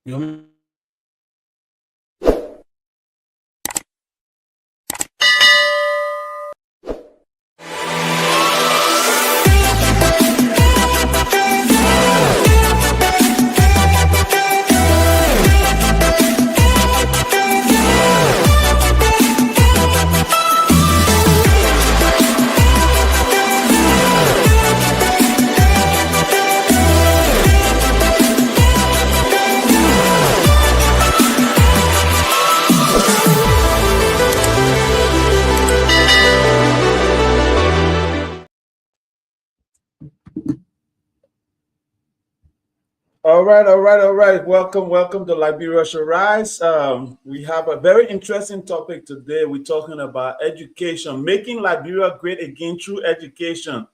You All right. Welcome to Liberia Shall Rise. We have a very interesting topic today. We're talking about education, making Liberia great again through education.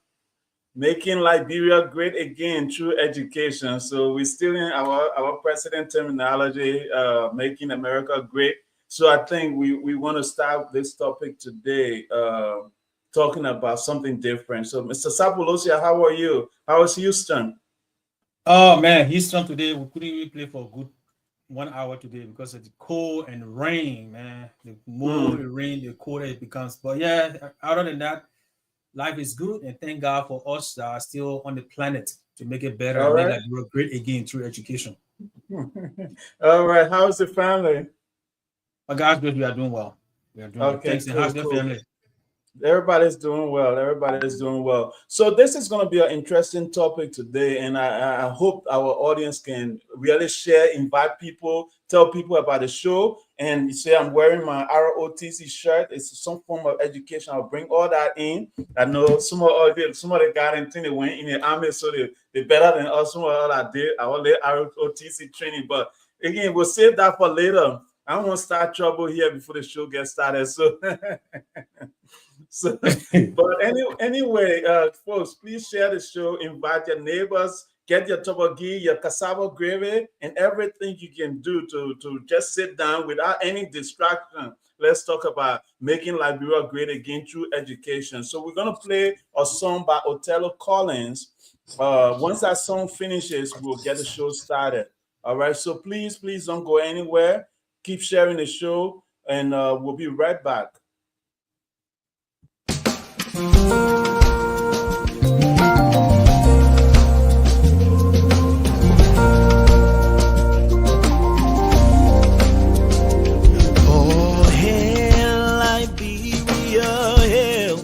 Making Liberia great again through education. So we're still in our president terminology, making America great. So I think we want to start this topic today, talking about something different. So Mr. Sapolucia, how are you? How is Houston? Oh man, Houston today we couldn't even play for a good 1 hour today because of the cold and rain, man. The more it rain, the colder it becomes. But yeah, other than that, life is good, and thank God for us that are still on the planet to make it better All and make right. Liberia great again through education. All right. How's the family? But God's grace, we are doing well. We are doing well. Okay, Thanks, and how's cool, your cool. family? Everybody's doing well. Everybody's doing well. So this is going to be an interesting topic today, and I hope our audience can really share, invite people, tell people about the show, and you say I'm wearing my ROTC shirt. It's some form of education. I'll bring all that in. I know some of the guys and think they went in the army, so they better than us. Some of all I did, I all the ROTC training, but again, we'll save that for later. I don't want to start trouble here before the show gets started. So So, but anyway, folks, please share the show, invite your neighbors, get your toboggi, your cassava gravy, and everything you can do to just sit down without any distraction. Let's talk about making Liberia great again through education. So we're gonna play a song by Othello Collins. Once that song finishes, we'll get the show started. All right. So please don't go anywhere. Keep sharing the show, and we'll be right back. Oh, hail Liberia, hail.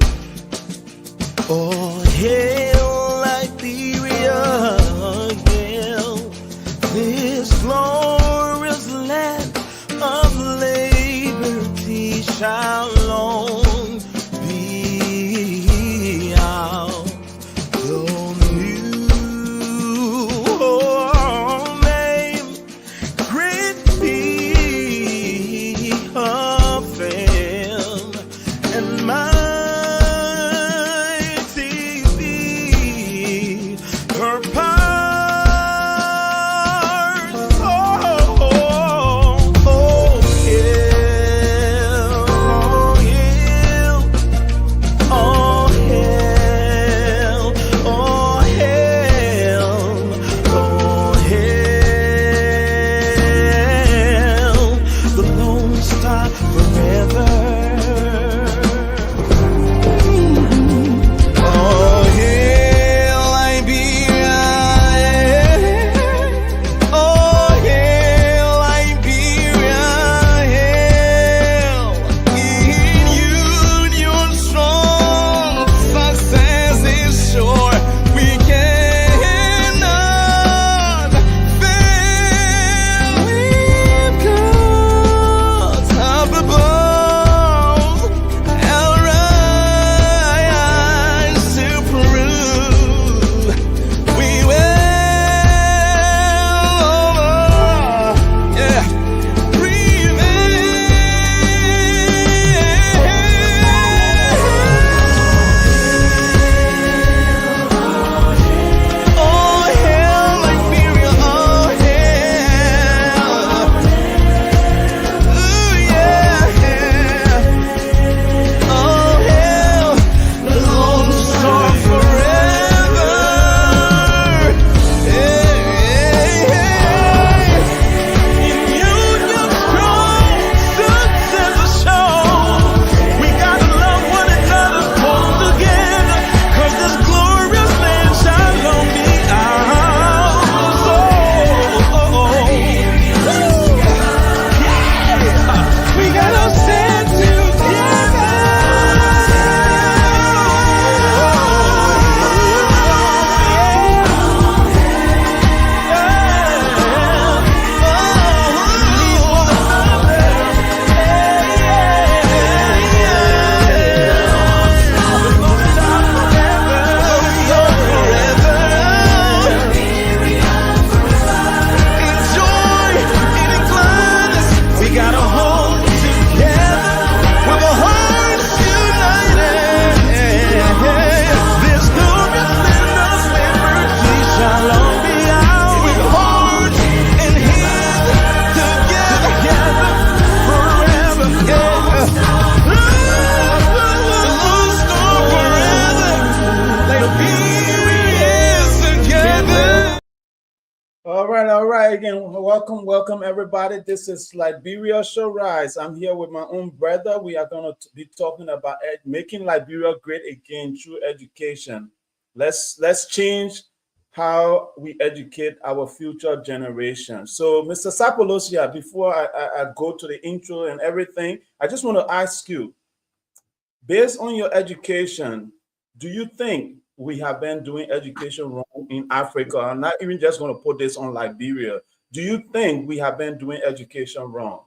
Oh, hail Liberia, hail. This glorious land of liberty shall long be out. Your new home name, great be her fame, and mighty be her powers. Oh, oh, oh, yeah, oh, again. Welcome, everybody. This is Liberia Show Rise. I'm here with my own brother. We are going to be talking about making Liberia great again through education. Let's change how we educate our future generation. So, Mr. Sapolucia, before I go to the intro and everything, I just want to ask you, based on your education, do you think we have been doing education wrong in Africa? I'm not even just going to put this on Liberia. Do you think we have been doing education wrong?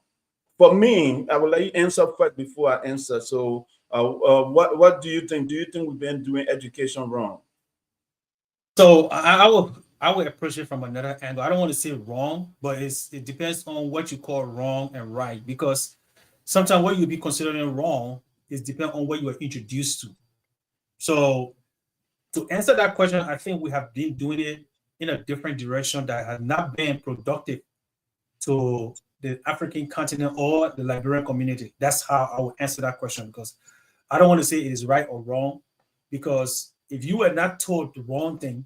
For me, I will let you answer first before I answer. So, what do you think? Do you think we've been doing education wrong? So I will approach it from another angle. I don't want to say wrong, but it depends on what you call wrong and right, because sometimes what you be considering wrong is depend on what you are introduced to. So to answer that question, I think we have been doing it in a different direction that has not been productive to the African continent or the Liberian community. That's how I would answer that question, because I don't want to say it is right or wrong, because if you were not told the wrong thing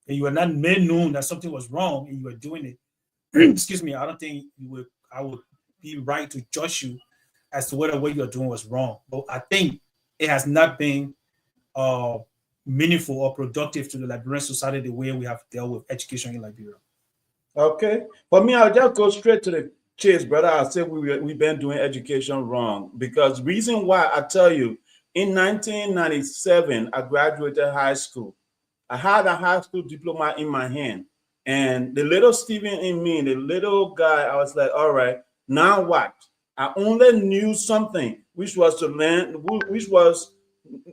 and you were not made known that something was wrong and you were doing it, excuse me, I don't think I would be right to judge you as to whether what you're doing was wrong. But I think it has not been uh, meaningful or productive to the Liberian society the way we have dealt with education in Liberia. Okay. For me, I'll just go straight to the chase, brother. I'll say we've been doing education wrong, because reason why, I tell you, in 1997, I graduated high school. I had a high school diploma in my hand. And the little Stephen in me, the little guy, I was like, all right, now what? I only knew something, which was to learn, which was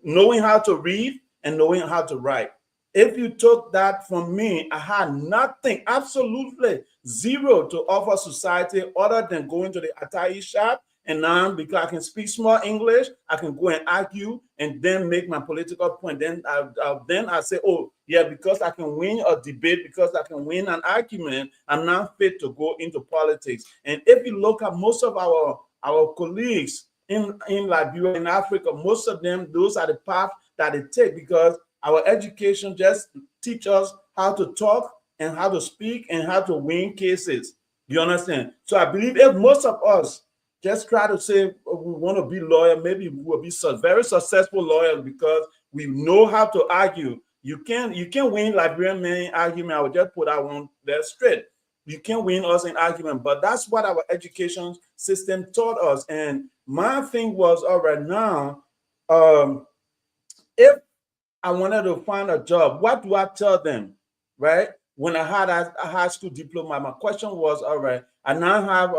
knowing how to read and knowing how to write. If you took that from me, I had nothing, absolutely zero to offer society other than going to the Atai shop. And now, because I can speak small English, I can go and argue and then make my political point. Then I say, oh, yeah, because I can win a debate, because I can win an argument, I'm not fit to go into politics. And if you look at most of our colleagues in Liberia, in Africa, most of them, those are the path that they take, because our education just teach us how to talk and how to speak and how to win cases. You understand? So I believe if most of us just try to say we want to be lawyer, maybe we will be very successful lawyers, because we know how to argue. You can win Liberian men in argument. I will just put that one there straight. You can win us in argument, but that's what our education system taught us. And my thing was, all right, now, if I wanted to find a job, what do I tell them, right? When I had a high school diploma, my question was, all right, I now have,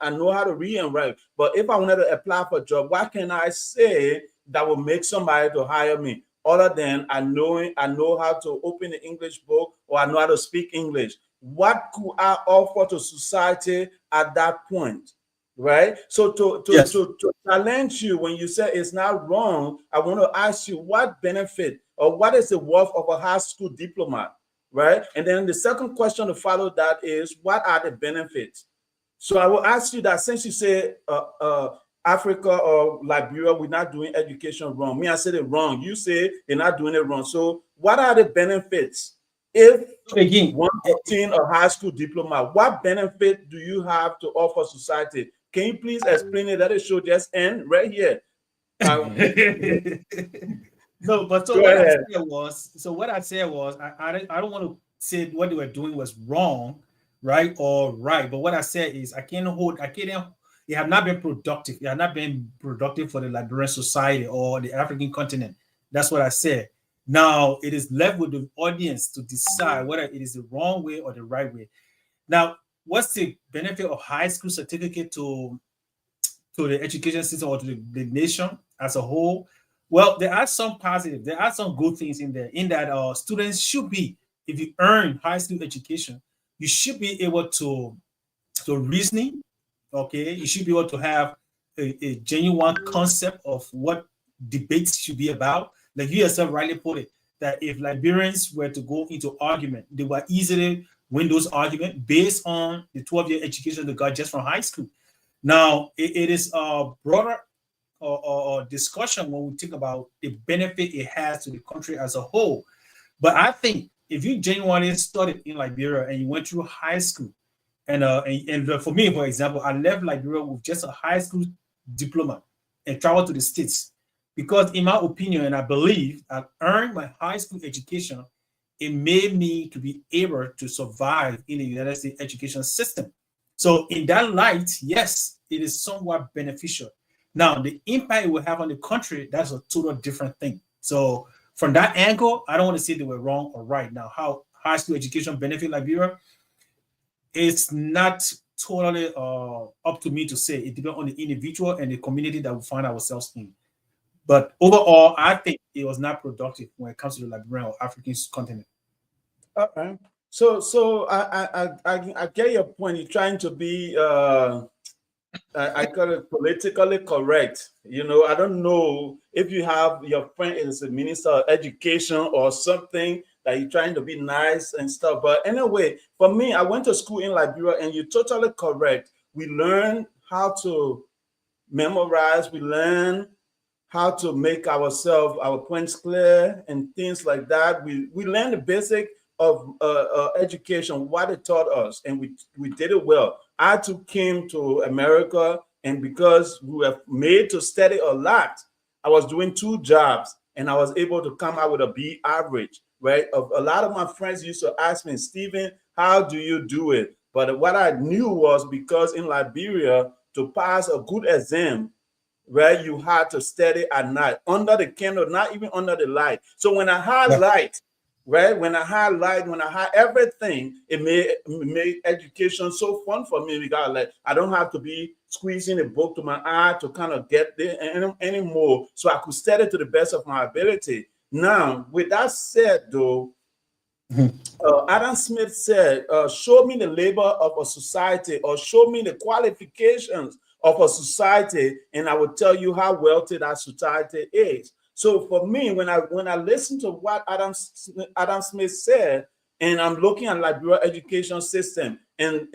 I know how to read and write, but if I wanted to apply for a job, what can I say that will make somebody to hire me, other than I know how to open the English book, or I know how to speak English? What could I offer to society at that point? Right. So to challenge you when you say it's not wrong, I want to ask you what benefit or what is the worth of a high school diploma, right? And then the second question to follow that is, what are the benefits? So I will ask you that, since you say Africa or Liberia, we're not doing education wrong. Me, I said it wrong. You say they're not doing it wrong. So what are the benefits? If Again, one obtain a high school diploma, what benefit do you have to offer society? Can you please explain it? That it should just end right here. No, but so what I said was, I don't want to say what they were doing was wrong, right, or right. But what I said is, it have not been productive. It have not been productive for the Liberian society or the African continent. That's what I said. Now it is left with the audience to decide whether it is the wrong way or the right way. Now, what's the benefit of high school certificate to the education system or to the nation as a whole? Well, there are some positive, there are some good things in there, in that students should be, if you earn high school education, you should be able to reasoning, okay? You should be able to have a genuine concept of what debates should be about. Like you yourself rightly put it, that if Liberians were to go into argument, they were easily win those arguments based on the 12-year education they got just from high school. Now, it is a broader discussion when we think about the benefit it has to the country as a whole. But I think if you genuinely studied in Liberia and you went through high school And for me, for example, I left Liberia with just a high school diploma and traveled to the States because, in my opinion, and I believe I earned my high school education. It made me to be able to survive in the United States education system. So, in that light, yes, it is somewhat beneficial. Now, the impact it will have on the country, that's a total different thing. So, from that angle, I don't want to say they were wrong or right. Now, how high school education benefit Liberia, it's not totally up to me to say. It depends on the individual and the community that we find ourselves in. But overall, I think it was not productive when it comes to the Liberian or African continent. Okay. So I get your point. You're trying to be I call it politically correct. You know, I don't know if you have your friend is a minister of education or something that you're trying to be nice and stuff. But anyway, for me, I went to school in Liberia, and you're totally correct. We learn how to memorize. We learn how to make ourselves, our points clear and things like that. We learn the basic of education, what it taught us, and we did it well. I too came to America, and because we were made to study a lot, I was doing 2 jobs, and I was able to come out with a B average, right? A lot of my friends used to ask me, Stephen, how do you do it? But what I knew was because in Liberia, to pass a good exam, right, you had to study at night, under the candle, not even under the light. So when I had light, right, when I had everything, it made education so fun for me because like I don't have to be squeezing a book to my eye to kind of get there anymore. So I could study to the best of my ability. Now, with that said, though, Adam Smith said, show me the labor of a society, or show me the qualifications of a society, and I will tell you how wealthy that society is. So for me, when I listen to what Adam Smith said, and I'm looking at Liberia education system and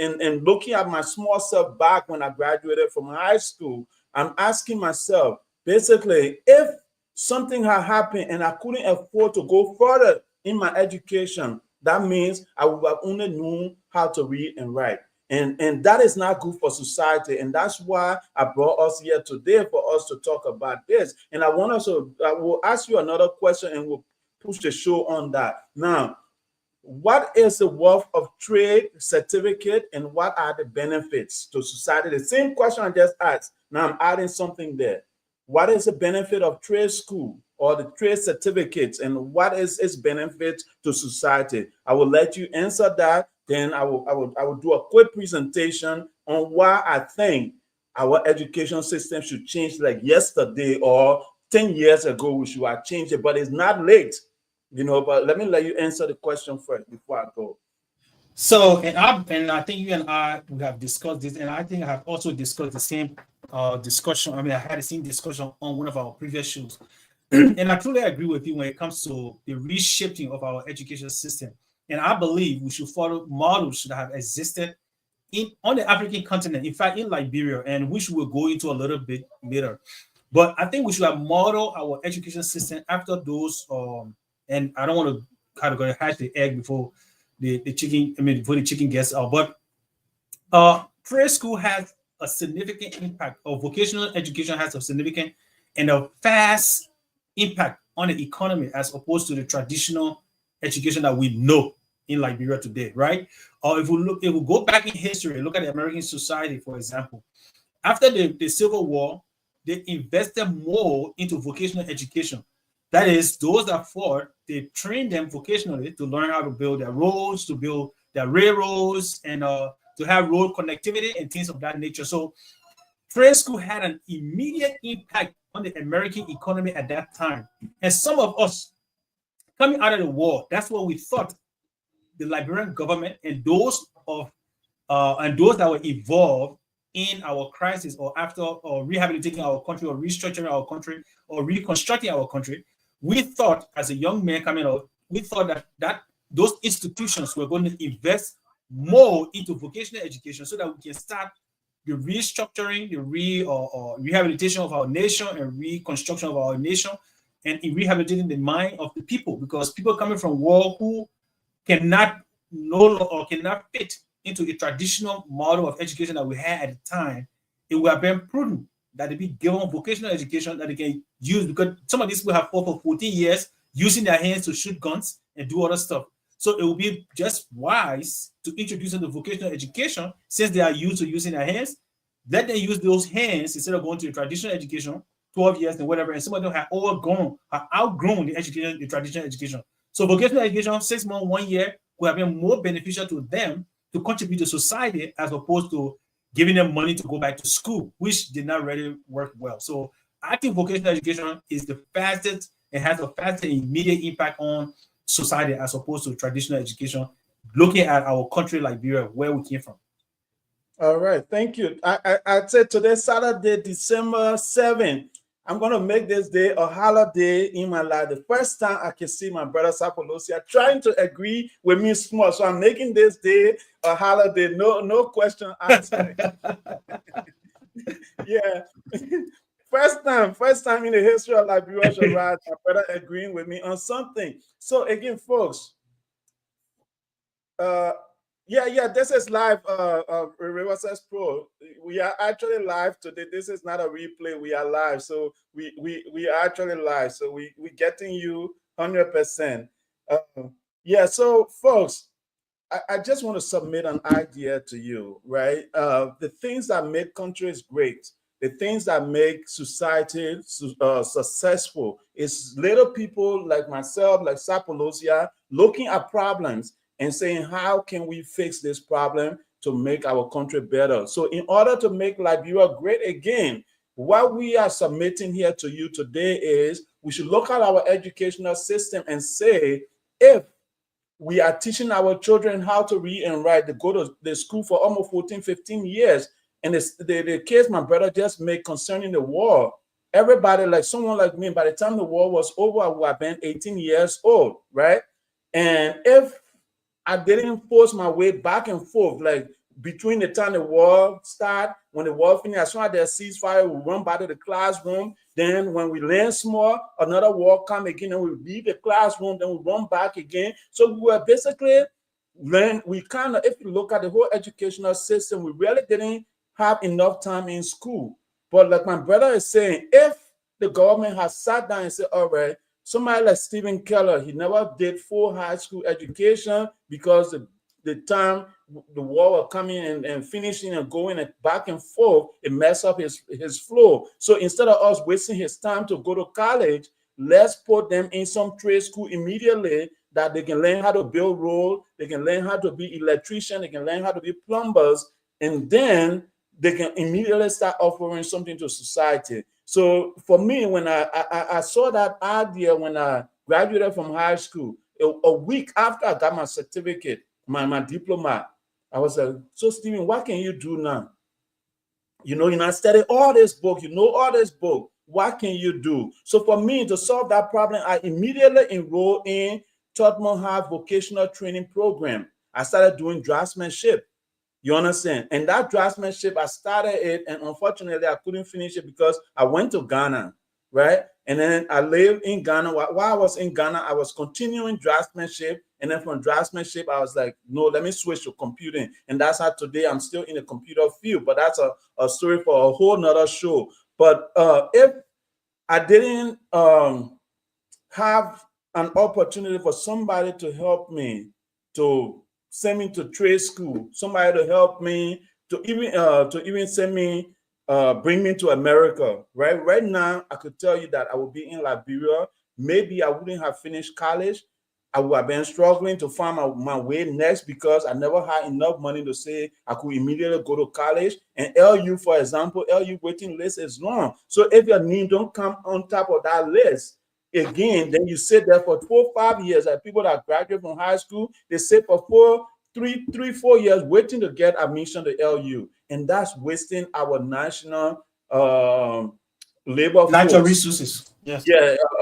looking at my small self back when I graduated from high school, I'm asking myself, basically, if something had happened and I couldn't afford to go further in my education, that means I would have only known how to read and write. And that is not good for society. And that's why I brought us here today, for us to talk about this. And I will ask you another question, and we'll push the show on that. Now, what is the worth of trade certificate, and what are the benefits to society? The same question I just asked. Now I'm adding something there. What is the benefit of trade school or the trade certificates, and what is its benefit to society? I will let you answer that. Then I will do a quick presentation on why I think our education system should change, like yesterday or 10 years ago. We should have changed it, but it's not late, you know. But let you answer the question first before I go. So, and I think you and I we have discussed this, and I think I have also discussed the same discussion. I mean, I had the same discussion on one of our previous shows, and I truly agree with you when it comes to the reshaping of our education system. And I believe we should follow models that have existed on the African continent, in fact, in Liberia, and which we'll go into a little bit later. But I think we should have modeled our education system after those. And I don't want to kind of go hatch the egg before the chicken. I mean, before the chicken gets out. But trade school has a significant impact, or vocational education has a significant and a fast impact on the economy as opposed to the traditional education that we know in Liberia today, right? Or if we go back in history, look at the American society, for example. After the Civil War, they invested more into vocational education. That is, those that fought, they trained them vocationally to learn how to build their roads, to build their railroads, and to have road connectivity and things of that nature. So trade school had an immediate impact on the American economy at that time. And some of us, coming out of the war, that's what we thought the Liberian government and those that were involved in our crisis, or after, or rehabilitating our country, or restructuring our country, or reconstructing our country, we thought, as a young man coming out, we thought that those institutions were going to invest more into vocational education so that we can start the restructuring, the rehabilitation of our nation, and reconstruction of our nation, and in rehabilitating the mind of the people, because people coming from war who cannot fit into a traditional model of education that we had at the time, it would have been prudent that they be given vocational education that they can use, because some of these people have fought for 14 years using their hands to shoot guns and do other stuff. So it would be just wise to introduce them to vocational education since they are used to using their hands. Let them use those hands instead of going to traditional education, 12 years and whatever. And some of them have outgrown the education, the traditional education. So vocational education, 6 months, 1 year, will have been more beneficial to them to contribute to society as opposed to giving them money to go back to school, which did not really work well. So I think vocational education is the fastest and has a faster immediate impact on society as opposed to traditional education, looking at our country, Liberia, where we came from. All right, thank you. I said today, Saturday, December 7th, I'm going to make this day a holiday in my life. The first time I can see my brother Sapolucia trying to agree with me small. So I'm making this day a holiday. No question asked. Yeah. First time in the history of Liberia, right, my brother agreeing with me on something. So again, folks, this is live, Riverside Pro. We are actually live today. This is not a replay. We are live. So we are actually live. So we getting you 100%. So folks, I just want to submit an idea to you, right? The things that make countries great, the things that make society successful is little people like myself, like Sapolucia, looking at problems and saying, how can we fix this problem to make our country better? So in order to make Liberia great again, what we are submitting here to you today is we should look at our educational system and say, if we are teaching our children how to read and write, they go to the school for almost 14, 15 years, and the case my brother just made concerning the war, everybody, like someone like me, by the time the war was over, I would have been 18 years old, right? And if I didn't force my way back and forth, like between the time the war started, when the war finished, as soon as there's ceasefire, we run back to the classroom. Then when we learn small, another war come again, and we leave the classroom, then we run back again. So we were basically if you look at the whole educational system, we really didn't have enough time in school. But like my brother is saying, if the government has sat down and said, all right, somebody like Stephen Keller, he never did full high school education because the time the war was coming and finishing and going and back and forth, it messed up his flow. So instead of us wasting his time to go to college, let's put them in some trade school immediately that they can learn how to build road, they can learn how to be electrician, they can learn how to be plumbers, and then they can immediately start offering something to society. So for me, when I saw that idea when I graduated from high school, a week after I got my certificate, my diploma, I was like, so Stephen, what can you do now? I studied all this book, all this book. What can you do? So for me to solve that problem, I immediately enrolled in Tottenham High Vocational Training Program. I started doing draftsmanship. You understand? And that draftsmanship, I started it, and unfortunately, I couldn't finish it because I went to Ghana, right? And then I lived in Ghana. While I was in Ghana, I was continuing draftsmanship. And then from draftsmanship, I was like, no, let me switch to computing. And that's how today I'm still in the computer field. But that's a story for a whole nother show. But if I didn't have an opportunity for somebody to help me to send me to trade school, somebody to help me to even send me, bring me to America. Right now, I could tell you that I would be in Liberia. Maybe I wouldn't have finished college. I would have been struggling to find my way next because I never had enough money to say I could immediately go to college. And LU, for example, LU waiting list is long. So if your name don't come on top of that list, again, then you sit there for 4 or 5 years. Like people that graduate from high school, they sit for 3, 4 years waiting to get admission to LU, and that's wasting our national labor Natural force. resources. Yes.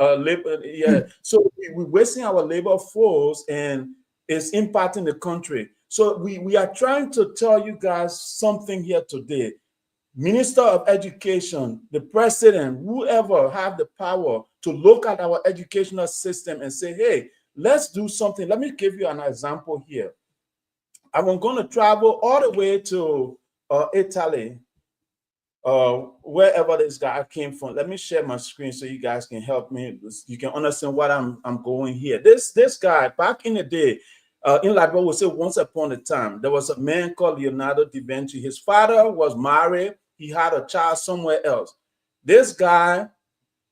Labor. Yeah. So we're wasting our labor force, and it's impacting the country. So we are trying to tell you guys something here today. Minister of Education, the president, whoever have the power to look at our educational system and say, hey, let's do something. Let me give you an example here. I'm going to travel all the way to Italy, wherever this guy came from. Let me share my screen so you guys can help me. You can understand what I'm going here. This guy back in the day, in Liberia, we say once upon a time, there was a man called Leonardo da Vinci. His father was married. He had a child somewhere else. This guy,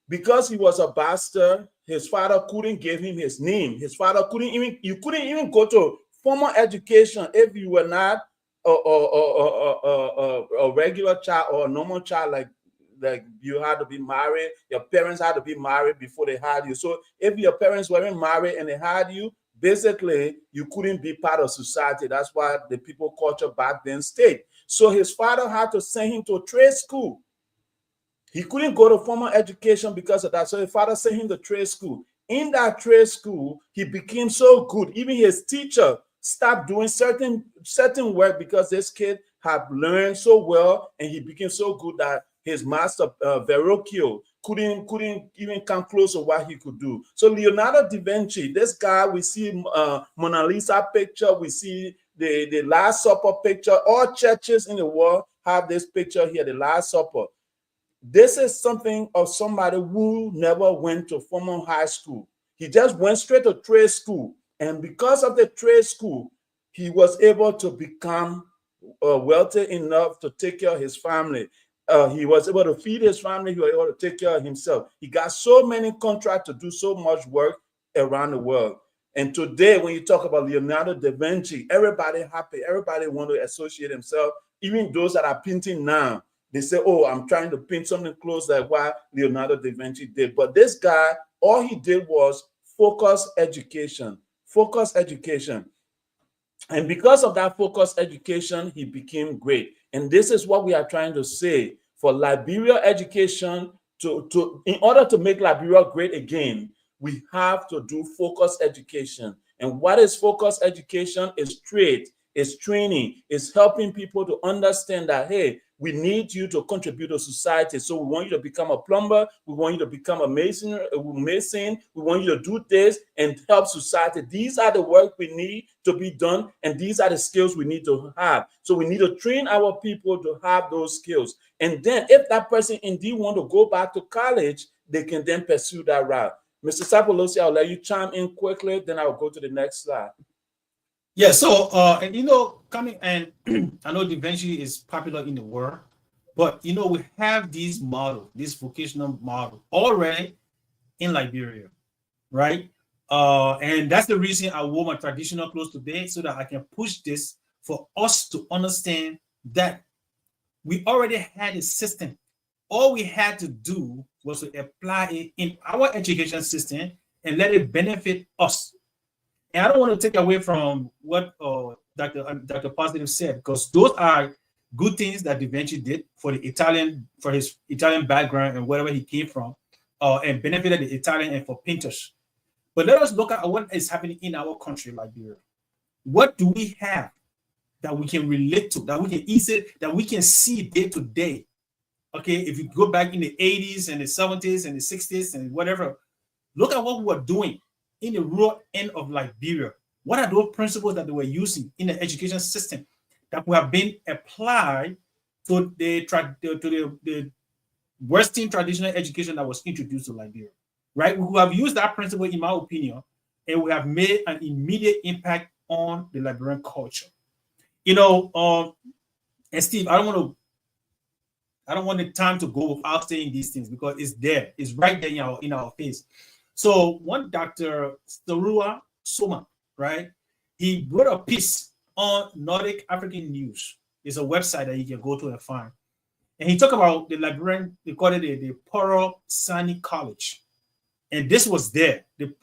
because he was a bastard, his father couldn't give him his name. His father you couldn't even go to formal education if you were not a regular child or a normal child, like you had to be married. Your parents had to be married before they had you. So if your parents weren't married and they had you, basically you couldn't be part of society. That's why the people culture back then stayed. So his father had to send him to a trade school. He couldn't go to formal education because of that. So his father sent him to trade school. In that trade school, he became so good. Even his teacher stopped doing certain work because this kid had learned so well, and he became so good that his master Verrocchio couldn't even come close to what he could do. So Leonardo da Vinci, this guy, we see Mona Lisa picture, we see the Last Supper picture. All churches in the world have this picture here, the Last Supper. This is something of somebody who never went to formal high school. He just went straight to trade school. And because of the trade school, he was able to become wealthy enough to take care of his family. He was able to feed his family. He was able to take care of himself. He got so many contracts to do so much work around the world. And today, when you talk about Leonardo da Vinci, everybody happy. Everybody want to associate himself. Even those that are painting now, they say, oh, I'm trying to paint something close like what Leonardo da Vinci did. But this guy, all he did was focus education. Focus education. And because of that focused education, he became great. And this is what we are trying to say. For Liberia education, in order to make Liberia great again, we have to do focused education. And what is focused education? Is trade, is training, is helping people to understand that, hey, we need you to contribute to society. So we want you to become a plumber. We want you to become a mason. We want you to do this and help society. These are the work we need to be done, and these are the skills we need to have. So we need to train our people to have those skills. And then if that person indeed want to go back to college, they can then pursue that route. Mr. Sapolucia, I'll let you chime in quickly, then I'll go to the next slide. Yeah, so and coming and I know Da Vinci is popular in the world, but we have these model, this vocational model already in Liberia, right? And that's the reason I wore my traditional clothes today, so that I can push this for us to understand that we already had a system. All we had to do was to apply it in our education system and let it benefit us. And I don't want to take away from what Dr. Positive said, because those are good things that Da Vinci did for his Italian background and wherever he came from, and benefited the Italian and for painters. But let us look at what is happening in our country, Liberia. What do we have that we can relate to, that we can that we can see day to day? Okay, if you go back in the 80s and the 70s and the 60s and whatever, look at what we were doing in the rural end of Liberia. What are those principles that they were using in the education system that would have been applied to the Western traditional education that was introduced to Liberia? Right? We have used that principle, in my opinion, and we have made an immediate impact on the Liberian culture. And Steve, I don't want the time to go without saying these things, because it's there. It's right there in our face. So one Dr. Starua Soma, right? He wrote a piece on Nordic African News. It's a website that you can go to and find. And he talked about the Liberian, they call it the Poro Sani College. And this was there. The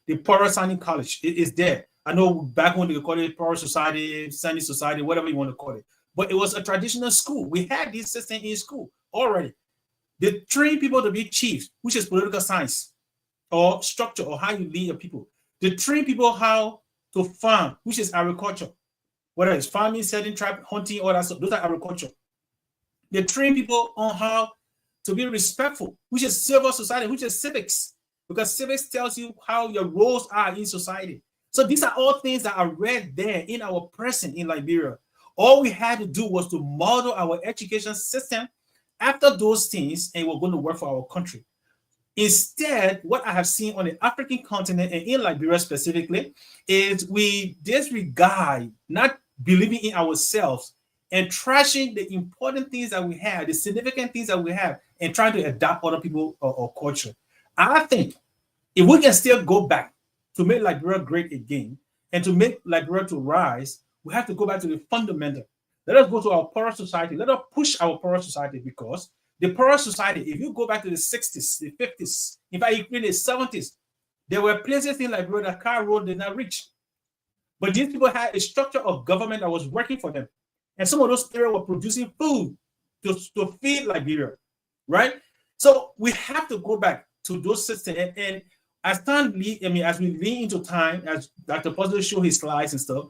Poro Sani College is there. I know back when they called it Poro Society, Sani Society, whatever you want to call it. But it was a traditional school. We had this system in school already. They train people to be chiefs, which is political science, or structure, or how you lead your people. They train people how to farm, which is agriculture. Whether it's farming, setting trap, hunting, all that stuff, those are agriculture. They train people on how to be respectful, which is civil society, which is civics, because civics tells you how your roles are in society. So these are all things that are right there in our present in Liberia. All we had to do was to model our education system after those things, and we're going to work for our country. Instead, what I have seen on the African continent and in Liberia specifically is we disregard, not believing in ourselves, and trashing the important things that we have, the significant things that we have, and trying to adapt other people or culture. I think if we can still go back to make Liberia great again and to make Liberia to rise, we have to go back to the fundamental. Let us go to our poorer society. Let us push our poorer society, because the poorer society, if you go back to the 60s, the 50s, in fact, even the 70s, there were places in Liberia that car road did not reach. But these people had a structure of government that was working for them. And some of those areas were producing food to feed Liberia, right? So we have to go back to those systems. And as we lean into time, as Dr. Puzzle showed his slides and stuff,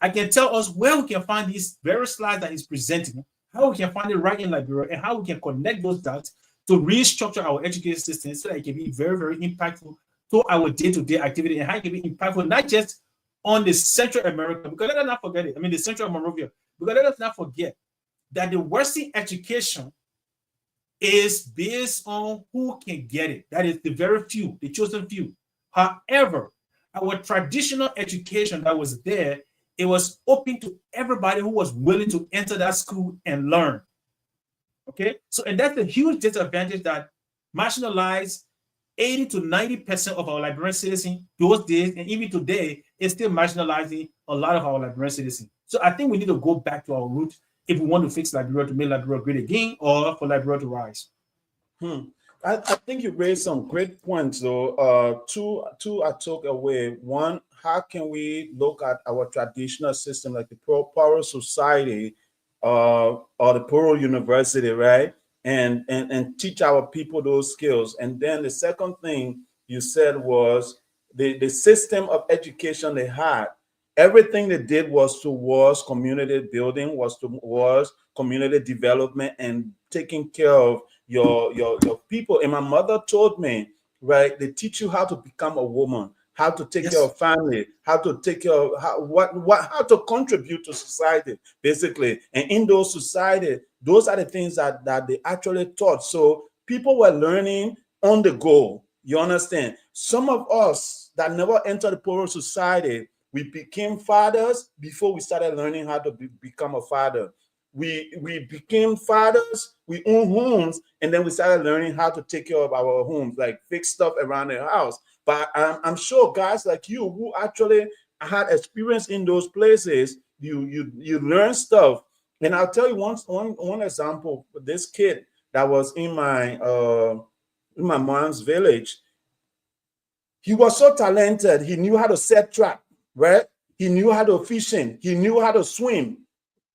I can tell us where we can find these various slides that he's presenting, how we can find it right in Liberia, and how we can connect those dots to restructure our education system so that it can be very, very impactful to our day-to-day activity, and how it can be impactful not just on the Central America, because let us not forget it. The Central Monrovia, because let us not forget that the Western education is based on who can get it. That is the very few, the chosen few. However, our traditional education that was there, it was open to everybody who was willing to enter that school and learn. Okay, so and that's a huge disadvantage that marginalized 80 to 90% of our Liberian citizens those days, and even today, is still marginalizing a lot of our Liberian citizens. So I think we need to go back to our roots if we want to fix Liberia, to make Liberia great again, or for Liberia to rise. I think you raised some great points, though. Two I took away. One, how can we look at our traditional system, like the poorer society or the poorer university, right? And teach our people those skills. And then the second thing you said was the system of education they had. Everything they did was towards community building, was towards community development and taking care of your people. And my mother told me, right, they teach you how to become a woman, how to take care of family, how to take care of how to contribute to society, basically. And in those society, those are the things that they actually taught. So people were learning on the go. You understand? Some of us that never entered the poorer society, we became fathers before we started learning how to become a father. We became fathers, we own homes, and then we started learning how to take care of our homes, like fix stuff around the house. But I'm sure guys like you who actually had experience in those places, you learn stuff. And I'll tell you one example. This kid that was in my mom's village, he was so talented. He knew how to set trap, right? He knew how to fishing. He knew how to swim.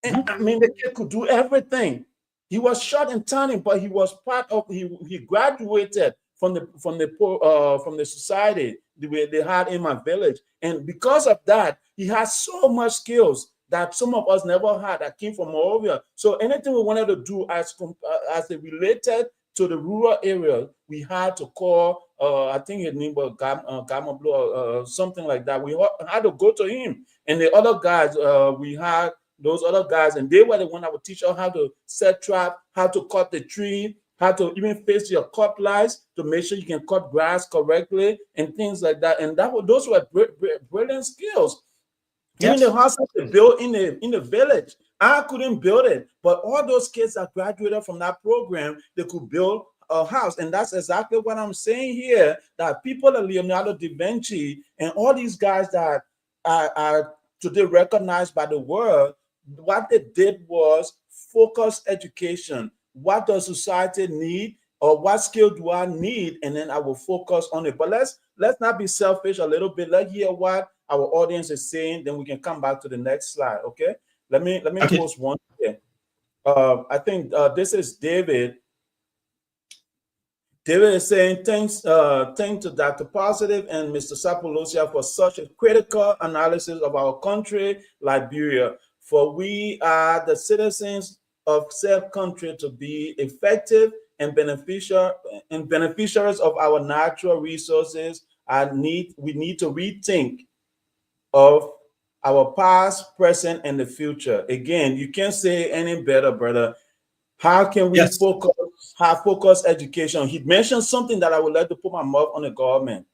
And the kid could do everything. He was short and tiny, but he was part of. He graduated from the society they had in my village, and because of that, he has so much skills that some of us never had that came from Morovia. So anything we wanted to do as it related to the rural area, we had to call. I think his name was Gamma Blue, something like that. We had to go to him, and the other guys we had. Those other guys, and they were the one that would teach us how to set trap, how to cut the tree, how to even face your cutlass to make sure you can cut grass correctly and things like that. And those were brilliant skills. Yes. Even the house they built in the village, I couldn't build it, but all those kids that graduated from that program, they could build a house. And that's exactly what I'm saying here, that people like Leonardo da Vinci and all these guys that are today recognized by the world, what they did was focus education. What does society need, or what skill do I need? And then I will focus on it. But let's not be selfish a little bit. Let's hear what our audience is saying. Then we can come back to the next slide. Okay. Let me post one here. I think this is David. David is saying, thanks to Dr. Positive and Mr. Sapolucia for such a critical analysis of our country, Liberia. For we are the citizens of said country to be effective and beneficiaries of our natural resources. We need to rethink of our past, present, and the future. Again, you can't say any better, brother. How can we Yes. focus, have focused education? He mentioned something that I would like to put my mouth on the government.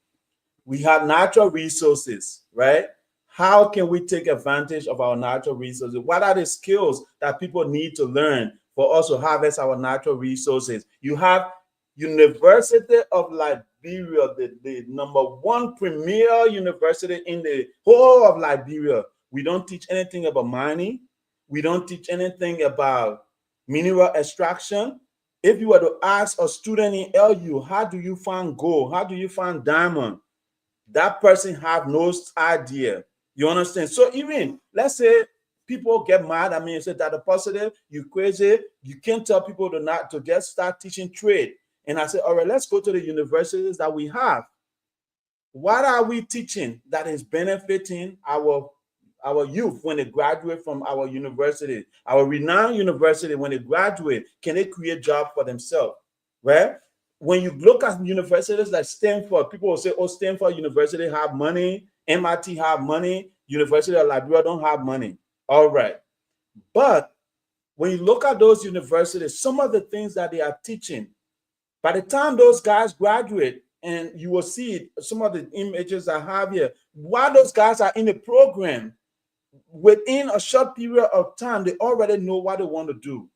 We have natural resources, right? How can we take advantage of our natural resources? What are the skills that people need to learn for us to harvest our natural resources? You have University of Liberia, the number one premier university in the whole of Liberia. We don't teach anything about mining. We don't teach anything about mineral extraction. If you were to ask a student in LU, how do you find gold? How do you find diamond? That person have no idea. You understand? So even let's say people get mad at me and say that the positive, you crazy, you can't tell people to not to just start teaching trade. And I say, all right, let's go to the universities that we have. What are we teaching that is benefiting our youth when they graduate from our university, our renowned university? When they graduate, can they create jobs for themselves, right? When you look at universities like Stanford, people will say, oh, Stanford University have money, MIT have money, University of Liberia don't have money. All right. But when you look at those universities, some of the things that they are teaching, by the time those guys graduate, and you will see some of the images I have here, while those guys are in the program, within a short period of time, they already know what they want to do.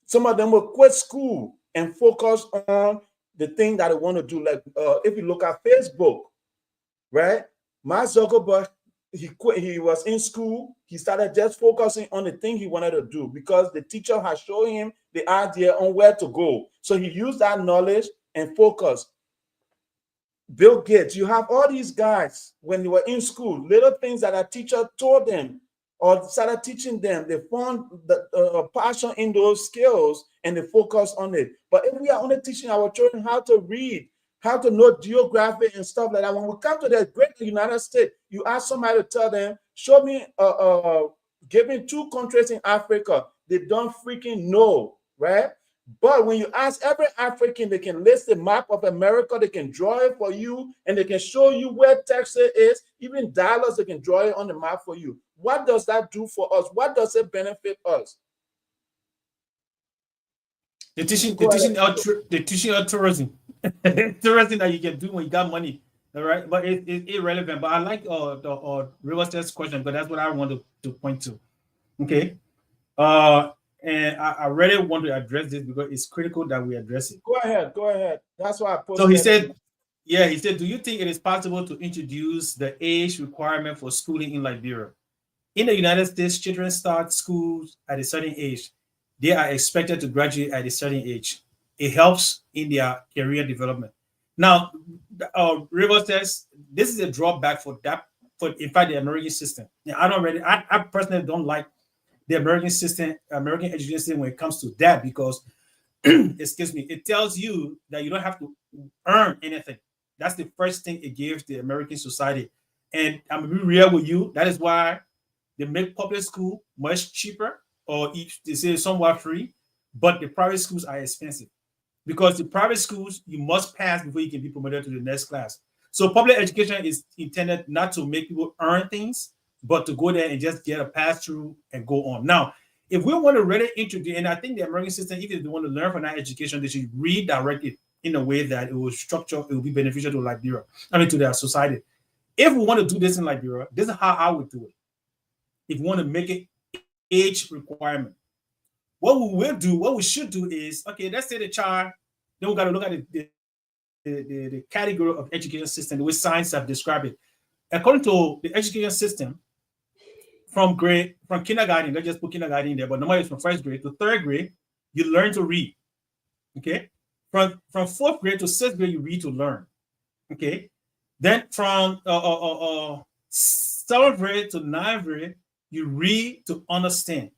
Some of them will quit school and focus on the thing that they want to do. Like if you look at Facebook, right? Mark Zuckerberg, he quit. He was in school. He started just focusing on the thing he wanted to do because the teacher had shown him the idea on where to go. So he used that knowledge and focus. Bill Gates, you have all these guys when they were in school, little things that a teacher told them or started teaching them, they found the passion in those skills and they focus on it. But if we are only teaching our children how to read, how to know geography and stuff like that, when we come to the great United States, you ask somebody to tell them, show me, give me 2 countries in Africa, they don't freaking know, right? But when you ask every African, they can list the map of America, they can draw it for you, and they can show you where Texas is, even Dallas, they can draw it on the map for you. What does that do for us? What does it benefit us? They're teaching out tourism. Tourism that you can do when you got money. All right. But it's irrelevant. But I like the River's question, because that's what I want to point to. Okay. And I really want to address this because it's critical that we address it. Go ahead. That's why I posted. So he said, do you think it is possible to introduce the age requirement for schooling in Liberia? In the United States, children start schools at a certain age. They are expected to graduate at a certain age. It helps in their career development. Now, River says this is a drawback for that, for in fact the American system. Now, I personally don't like the American system, American education system when it comes to that, because excuse me, it tells you that you don't have to earn anything. That's the first thing it gives the American society. And I'm gonna be real with you. That is why they make public school much cheaper, or they say somewhat free, but the private schools are expensive. Because the private schools, you must pass before you can be promoted to the next class. So public education is intended not to make people earn things, but to go there and just get a pass through and go on. Now, if we want to really introduce, and I think the American system, even if they want to learn from that education, they should redirect it in a way that it will structure, it will be beneficial to Liberia, to their society. If we want to do this in Liberia, this is how I would do it. If we want to make it age requirement, what we should do is, okay, let's say the child, then we got to look at the category of education system, the way science have described it. According to the education system, from kindergarten, let's just put kindergarten in there, but normally it's from 1st grade to 3rd grade, you learn to read. Okay. From 4th grade to 6th grade, you read to learn. Okay. Then from 7th grade to 9th grade, you read to understand.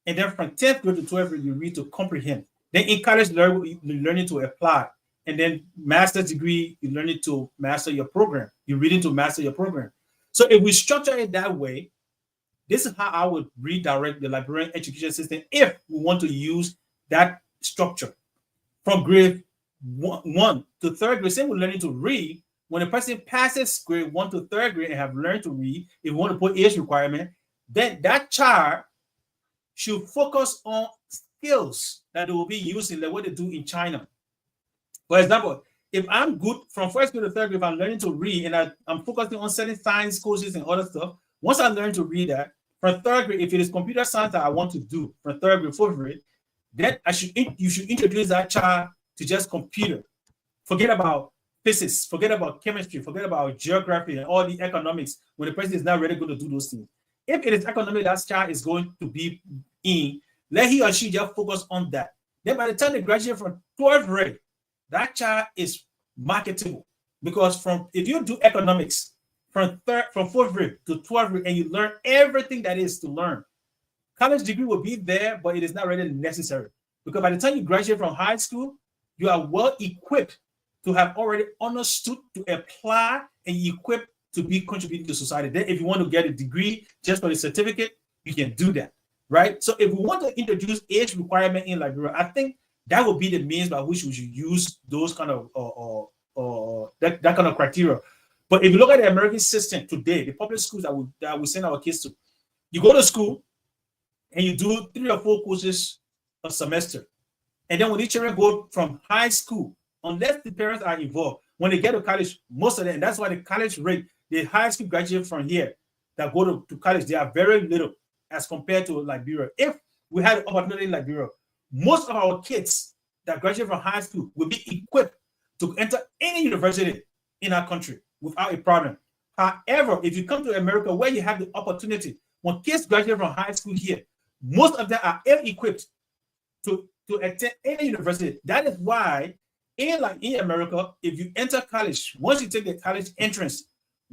And then from 10th grade to 12th grade, you read to comprehend. Then in college, you're learning to apply. And then master's degree, you're learning to master your program. You're reading to master your program. So if we structure it that way, this is how I would redirect the Liberian education system if we want to use that structure. From grade 1 to 3rd grade, same with learning to read, when a person passes grade 1 to 3rd grade and have learned to read, if you want to put age requirement, then that child should focus on skills that will be using like what they do in China. For example, if I'm good from 1st grade to 3rd grade, if I'm learning to read and I'm focusing on certain science courses and other stuff, once I learn to read that, from 3rd grade, if it is computer science that I want to do from 3rd grade, 4th grade, then you should introduce that child to just computer. Forget about physics, forget about chemistry, forget about geography and all the economics when the person is not really going to do those things. If it is economic that child is going to be in, let he or she just focus on that. Then by the time they graduate from 12th grade, that child is marketable. Because if you do economics from 4th grade to 12th grade and you learn everything that is to learn, college degree will be there, but it is not really necessary. Because by the time you graduate from high school, you are well equipped to have already understood to apply and equipped to be contributing to society. Then if you want to get a degree just for the certificate, you can do that, right? So if we want to introduce age requirement in Liberia, I think that would be the means by which we should use those kind of that kind of criteria. But if you look at the American system today, the public schools that we send our kids to, you go to school and you do 3 or 4 courses a semester. And then when these children go from high school, unless the parents are involved, when they get to college, most of them, and that's why the college rate, the high school graduate from here that go to college, they are very little as compared to Liberia. If we had an opportunity in Liberia, most of our kids that graduate from high school will be equipped to enter any university in our country without a problem. However, if you come to America where you have the opportunity, when kids graduate from high school here, most of them are ill-equipped to attend any university. That is why in America, if you enter college, once you take the college entrance,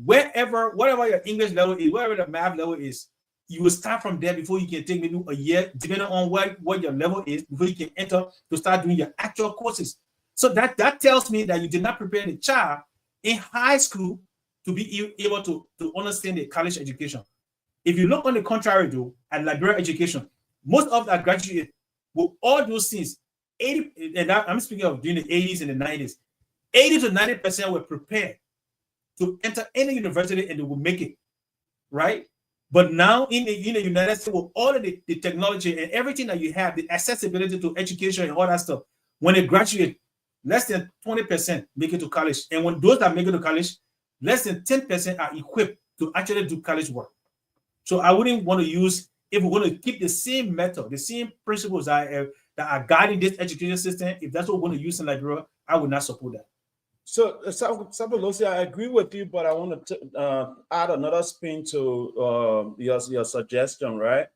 whatever your English level is, whatever the math level is, you will start from there before you can take maybe a year, depending on what your level is, before you can enter to start doing your actual courses. So that tells me that you did not prepare the child in high school to be able to understand the college education. If you look on the contrary, though, at Liberia education, most of that graduate with all those things, 80, and I'm speaking of during the 80s and the 90s, 80 to 90% were prepared to enter any university and they will make it, right? But now in the United States, with all of the technology and everything that you have, the accessibility to education and all that stuff, when they graduate, less than 20% make it to college. And when those that make it to college, less than 10% are equipped to actually do college work. So I wouldn't want to use, if we want to keep the same method, the same principles that are guiding this education system, if that's what we want to use in Liberia, I would not support that. So, Sapolucia, I agree with you, but I want to add another spin to your suggestion, right?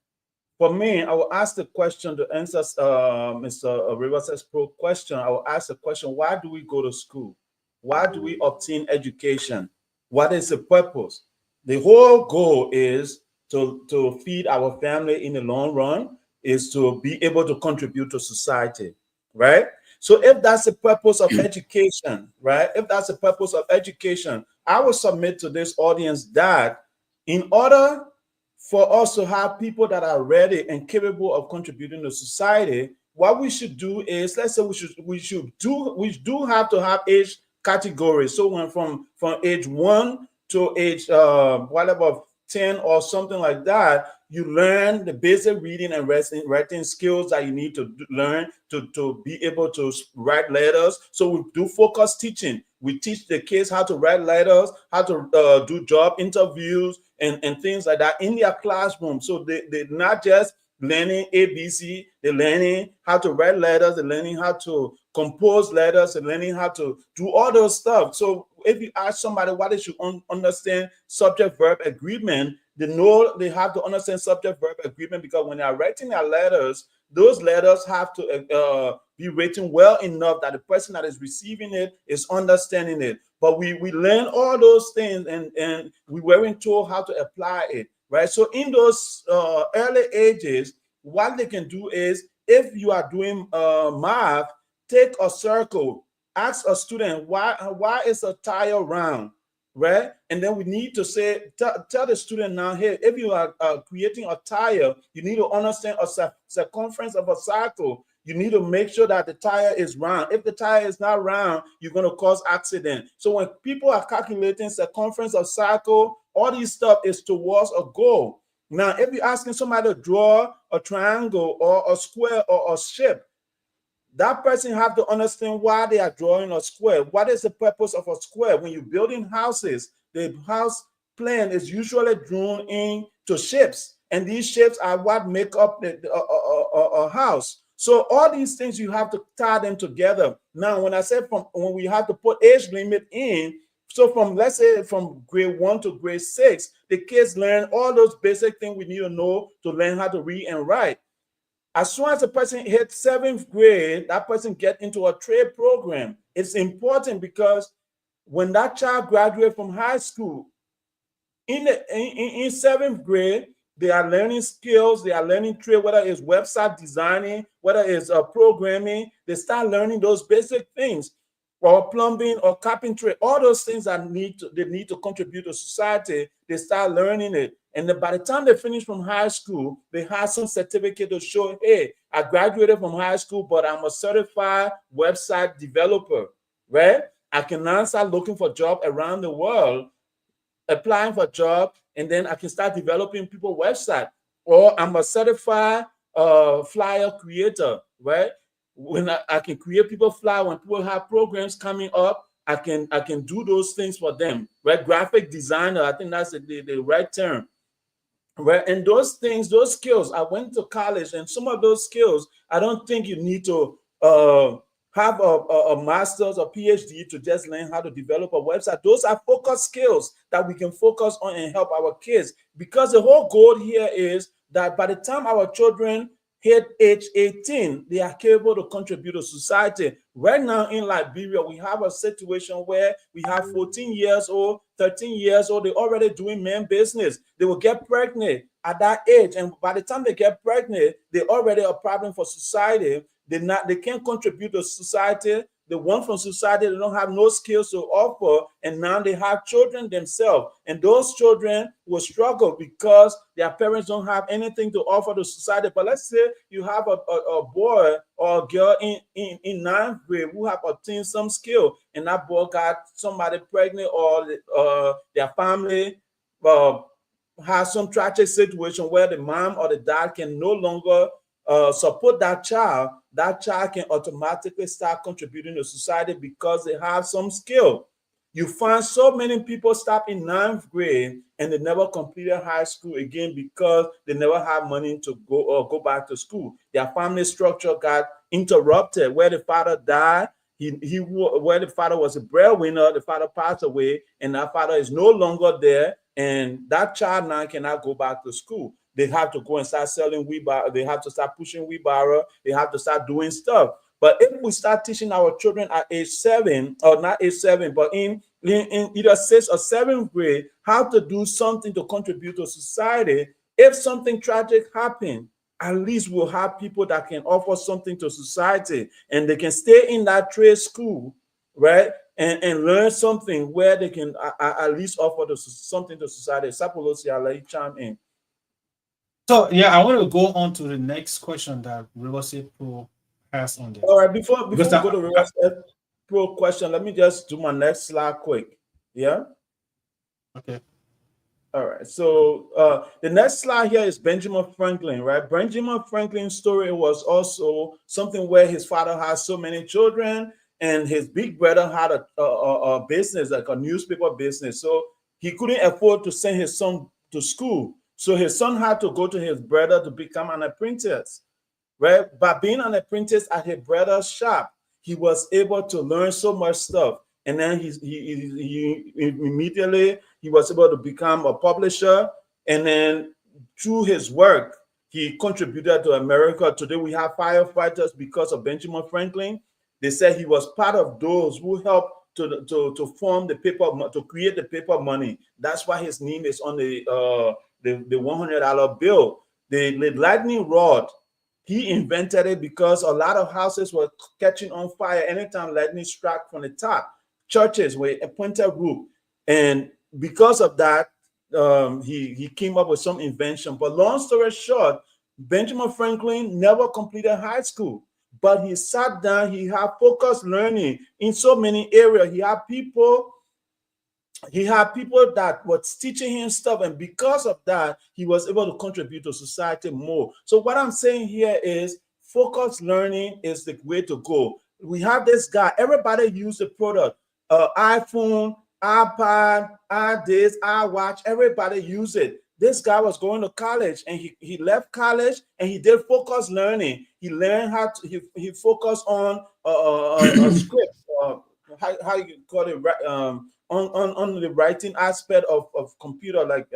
For me, I will ask the question to answer Mr. Rivers' pro question. I will ask the question, why do we go to school? Why do we obtain education? What is the purpose? The whole goal is to feed our family in the long run, is to be able to contribute to society, right? So if that's the purpose of education, right? If that's the purpose of education, I will submit to this audience that in order for us to have people that are ready and capable of contributing to society, what we should do is, let's say we do have to have age categories. So when from age 1 to age whatever 10 or something like that, you learn the basic reading and writing skills that you need to learn to be able to write letters. So we do focus teaching. We teach the kids how to write letters, how to do job interviews and things like that in their classroom. So they're not just learning ABC, they're learning how to write letters, they're learning how to compose letters, they're learning how to do all those stuff. So if you ask somebody why they should understand subject-verb agreement, they have to understand subject-verb agreement, because when they are writing their letters, those letters have to be written well enough that the person that is receiving it is understanding it. But we learn all those things and we weren't told how to apply it, right? So in those early ages, what they can do is, if you are doing math, take a circle, ask a student, why is a tire round, right? And then we need to say, tell the student now, hey, if you are creating a tire, you need to understand a circumference of a circle. You need to make sure that the tire is round. If the tire is not round, you're going to cause accident. So when people are calculating circumference of cycle, all these stuff is towards a goal. Now, if you're asking somebody to draw a triangle or a square or a shape, that person have to understand why they are drawing a square. What is the purpose of a square? When you're building houses, the house plan is usually drawn into shapes, and these shapes are what make up a house. So all these things, you have to tie them together. Now, when I said when we have to put age limit in, so from, let's say, from grade 1 to grade 6, the kids learn all those basic things we need to know to learn how to read and write. As soon as a person hits 7th grade, that person gets into a trade program. It's important because when that child graduates from high school, in 7th grade, they are learning skills, they are learning trade, whether it's website designing, whether it's programming. They start learning those basic things, or plumbing or carpentry, all those things that they need to contribute to society. They start learning it. And then by the time they finish from high school, they have some certificate to show, hey, I graduated from high school, but I'm a certified website developer, right? I can now start looking for jobs around the world, applying for jobs, and then I can start developing people's website. Or I'm a certified flyer creator, right? When I can create people flyer, when people have programs coming up, I can do those things for them, right? Graphic designer, I think that's the right term. Right, and those things, those skills, I went to college, and some of those skills, I don't think you need to have a master's or PhD to just learn how to develop a website. Those are focus skills that we can focus on and help our kids, because the whole goal here is that by the time our children hit age 18, they are capable to contribute to society. Right now in Liberia, we have a situation where we have 14 years old, 13 years old, they're already doing men business. They will get pregnant at that age, and by the time they get pregnant, they're already a problem for society. They can't contribute to society. They want from society, they don't have no skills to offer, and now they have children themselves, and those children will struggle because their parents don't have anything to offer to society. But let's say you have a boy or a girl in 9th grade who have obtained some skill, and that boy got somebody pregnant, or their family has some tragic situation where the mom or the dad can no longer support that child can automatically start contributing to society because they have some skill. You find so many people stop in 9th grade and they never completed high school again because they never have money to go back to school. Their family structure got interrupted. Where the father died, where the father was a breadwinner, the father passed away, and that father is no longer there, and that child now cannot go back to school. They have to go and start selling wheelbarrow. They have to start pushing wheelbarrow. They have to start doing stuff. But if we start teaching our children at age 7, or not age 7, but in either 6th or 7th grade, how to do something to contribute to society, if something tragic happens, at least we'll have people that can offer something to society, and they can stay in that trade school, right? And learn something where they can at least offer something to society. Sapolucia, I'll let you chime in. So yeah, I want to go on to the next question that Riverset Pro has on there. All right, before we Because go to Riverset Pro question, let me just do my next slide quick. Yeah. Okay. All right. So the next slide here is Benjamin Franklin, right? Benjamin Franklin's story was also something where his father had so many children, and his big brother had a business, like a newspaper business. So he couldn't afford to send his son to school. So his son had to go to his brother to become an apprentice, right? By being an apprentice at his brother's shop, he was able to learn so much stuff. And then he immediately was able to become a publisher. And then through his work, he contributed to America. Today we have firefighters because of Benjamin Franklin. They said he was part of those who helped to form the paper, to create the paper money. That's why his name is on the $100 bill. The lightning rod, he invented it because a lot of houses were catching on fire anytime lightning struck from the top. Churches were a pointed roof, and because of that, he came up with some invention. But long story short, Benjamin Franklin never completed high school, but he sat down, he had focused learning in so many areas. He had people that was teaching him stuff, and because of that, he was able to contribute to society more. So what I'm saying here is focused learning is the way to go. We have this guy, everybody use the product, iPhone, iPad, this, iWatch, everybody use it. This guy was going to college, and he left college and he did focused learning. He learned how to, he focused on a script, how you call it, on the writing aspect of computer, like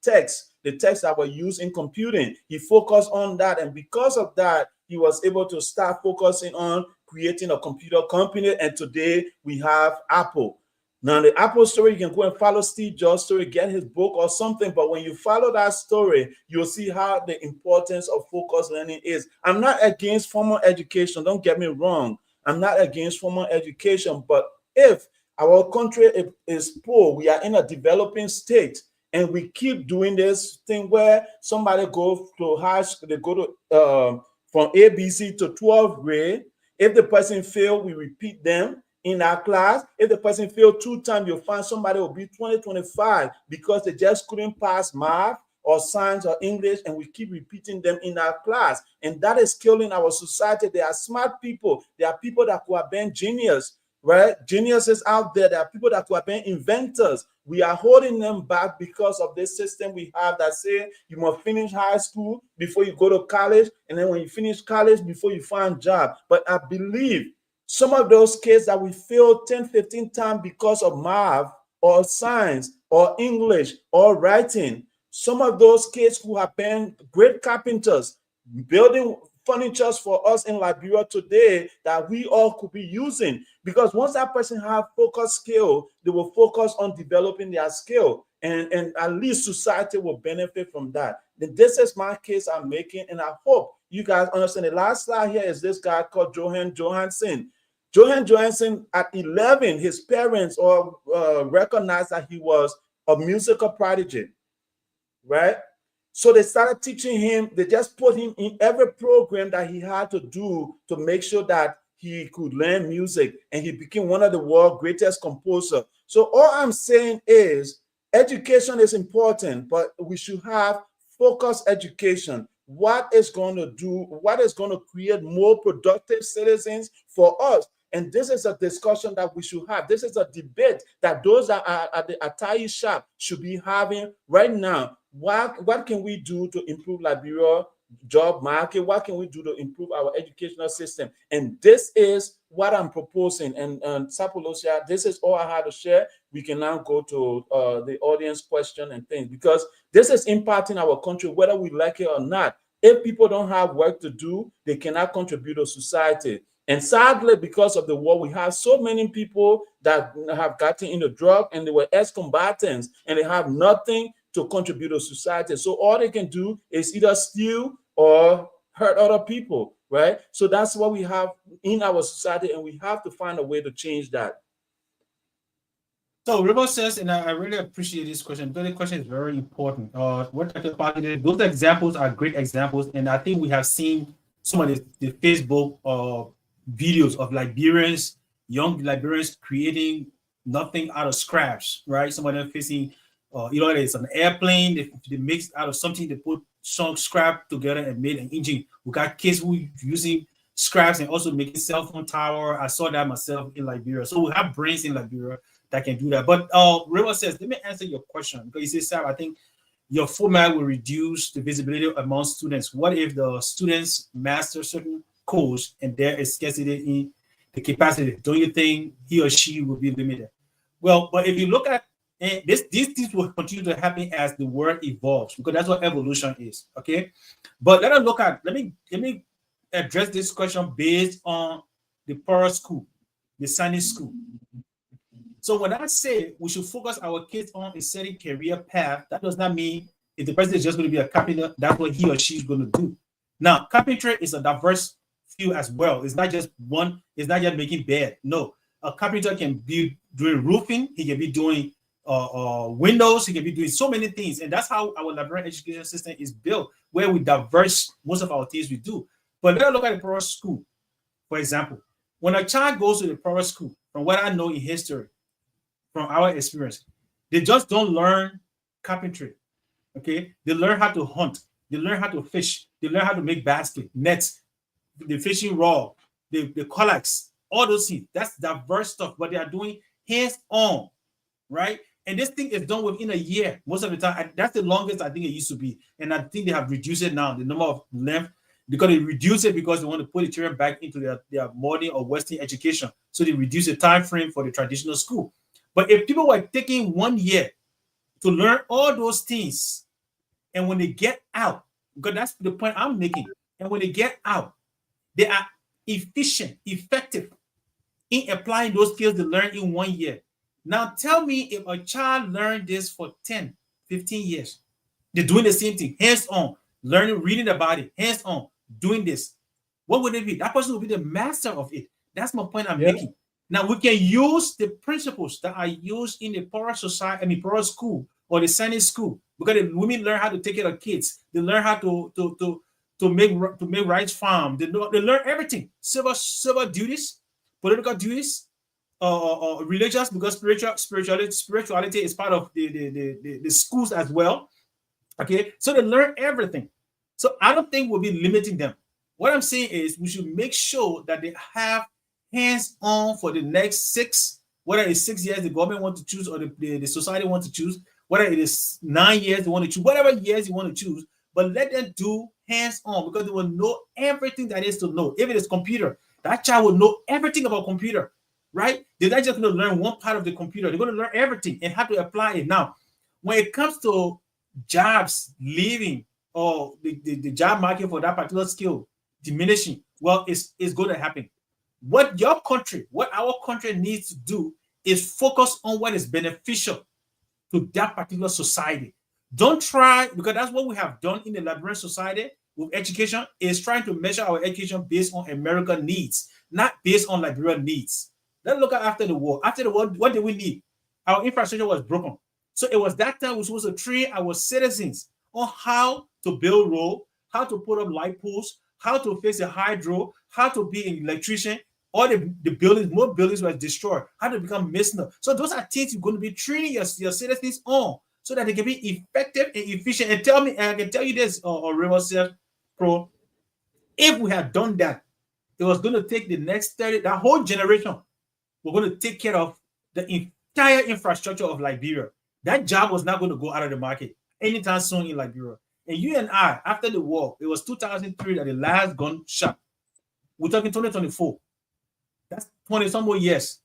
text, the text that were used in computing. He focused on that, and because of that, he was able to start focusing on creating a computer company. And today we have Apple. Now, the Apple story, you can go and follow Steve Jobs' story, get his book or something. But when you follow that story, you'll see how the importance of focused learning is. I'm not against formal education. Don't get me wrong. I'm not against formal education. But if our country is poor, we are in a developing state, and we keep doing this thing where somebody goes to high school, they go to from ABC to 12th grade. If the person fail, we repeat them in our class. If the person failed 2 times, you'll find somebody will be 20, 25 because they just couldn't pass math or science or English, and we keep repeating them in our class. And that is killing our society. There are smart people. There are people that could have been genius, right? Geniuses out there. There are people that could have been inventors. We are holding them back because of this system we have that say you must finish high school before you go to college, and then when you finish college, before you find a job. But I believe some of those kids that we failed 10, 15 times because of math or science or English or writing, some of those kids who have been great carpenters, building furnitures for us in Liberia today that we all could be using. Because once that person have focused skill, they will focus on developing their skill, and at least society will benefit from that. Then this is my case I'm making, and I hope you guys understand. The last slide here is this guy called Johan Johansson. Johan Johansson, at 11, his parents recognized that he was a musical prodigy, right? So they started teaching him. They just put him in every program that he had to do to make sure that he could learn music, and he became one of the world's greatest composers. So all I'm saying is education is important, but we should have focused education. What is going to create more productive citizens for us? And this is a discussion that we should have. This is a debate that those that are at the Atai shop should be having right now. What can we do to improve Liberia job market? What can we do to improve our educational system? And this is what I'm proposing. And Sapolucia, this is all I had to share. We can now go to the audience question and things, because this is impacting our country, whether we like it or not. If people don't have work to do, they cannot contribute to society. And sadly, because of the war, we have so many people that have gotten into drug, and they were ex-combatants, and they have nothing to contribute to society. So all they can do is either steal or hurt other people, right? So that's what we have in our society, and we have to find a way to change that. So River says, and I really appreciate this question because the question is very important. What Dr. Kwame, those examples are great examples, and I think we have seen some of the Facebook videos of Liberians, young Liberians creating nothing out of scraps, right? Some of them facing, it's an airplane, they mixed out of something, they put some scrap together and made an engine. We got kids who using scraps and also making cell phone tower. I saw that myself in Liberia. So we have brains in Liberia that can do that. But River says, let me answer your question, because you say, Sam, I think your format will reduce the visibility among students. What if the students master certain codes and there is scarcity in the capacity? Don't you think he or she will be limited? Well, but if you look at these things will continue to happen as the world evolves, because that's what evolution is. Okay, but let me address this question based on the poor school, the Sunday school. So when I say we should focus our kids on a certain career path, that does not mean if the person is just going to be a carpenter, that's what he or she is going to do. Now, carpentry is a diverse field as well. It's not just one, it's not just making bed. No, a carpenter can be doing roofing, he can be doing windows, he can be doing so many things. And that's how our Liberian education system is built, where we diverse most of our things we do. But let's look at the poor school. For example, when a child goes to the private school, from what I know in history, from our experience, they just don't learn carpentry. Okay, they learn how to hunt, they learn how to fish, they learn how to make basket, nets, the fishing rod, the collects, all those things. That's diverse stuff, but they are doing hands on, right? And this thing is done within a year most of the time. That's the longest I think it used to be, and I think they have reduced it now, the number of length, because they reduce it because they want to put the children back into their modern or Western education. So they reduce the time frame for the traditional school. But if people were taking 1 year to learn all those things, and when they get out, because that's the point I'm making, and when they get out, they are efficient, effective in applying those skills they learned in 1 year. Now tell me, if a child learned this for 10, 15 years, they're doing the same thing, hands on, learning, reading about it, hands on, doing this, what would it be? That person will be the master of it. That's my point I'm making. Now we can use the principles that are used in the poorer society, I mean poorer school or the Sunday school, because the women learn how to take care of kids. They learn how to make rice farm. They learn everything. Civil duties, political duties, religious, because spirituality is part of the schools as well. Okay, so they learn everything. So I don't think we'll be limiting them. What I'm saying is we should make sure that they have hands on for the next 6, whether it's 6 years the government want to choose or the society wants to choose, whether it is 9 years they want to choose, whatever years you want to choose, but let them do hands on, because they will know everything that is to know. If it is computer, that child will know everything about computer, right? They're not just going to learn one part of the computer, they're going to learn everything and have to apply it. Now, when it comes to jobs leaving or the job market for that particular skill diminishing, well, it's going to happen. What our country needs to do is focus on what is beneficial to that particular society. Don't try, because that's what we have done in the Liberian society with education, is trying to measure our education based on American needs, not based on Liberian needs. Let's look at after the war. After the war, what did we need? Our infrastructure was broken. So it was that time we were supposed to train our citizens on how to build road, how to put up light poles, how to fix a hydro, how to be an electrician. All the buildings, more buildings were destroyed, how to become mason. So those are things you're going to be training your citizens on, so that they can be effective and efficient. And tell me, and I can tell you this, River Pro, if we had done that, it was going to take the next 30, that whole generation, we're going to take care of the entire infrastructure of Liberia. That job was not going to go out of the market anytime soon in Liberia. And you and I, after the war, it was 2003 that the last gun shot. We're talking 2024. That's 20 some more years.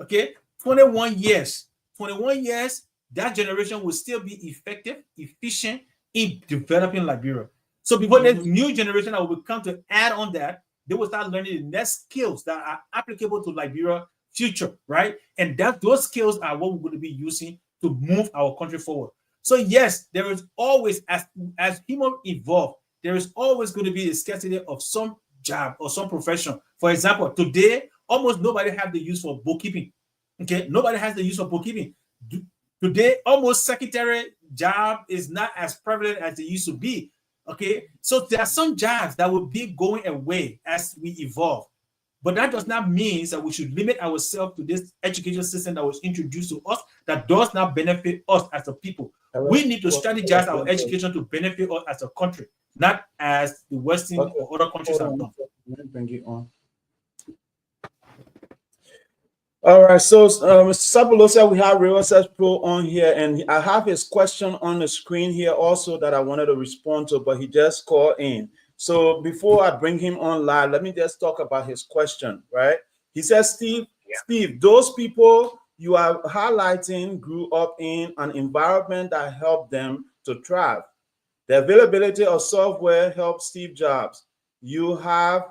Okay, 21 years. 21 years, that generation will still be effective, efficient in developing Liberia. So before the new generation that will come to add on that, they will start learning the next skills that are applicable to Liberia future, right? And those skills are what we're going to be using to move our country forward. So yes, there is always, as human evolve, there is always going to be a scarcity of some job or some profession. For example, today, almost nobody has the use for bookkeeping. Okay, nobody has the use for bookkeeping. Today, almost secretary job is not as prevalent as they used to be. Okay, so there are some jobs that will be going away as we evolve. But that does not mean that we should limit ourselves to this education system that was introduced to us that does not benefit us as a people. We need to strategize our education to benefit us as a country, not as the Western or other countries have done. Bring it on. All right, so Mr. Sapolucia, we have Research Pro on here, and I have his question on the screen here also that I wanted to respond to, but he just called in. So before I bring him on live, let me just talk about his question, right? He says, Steve, those people you are highlighting grew up in an environment that helped them to thrive. The availability of software helped Steve Jobs. You have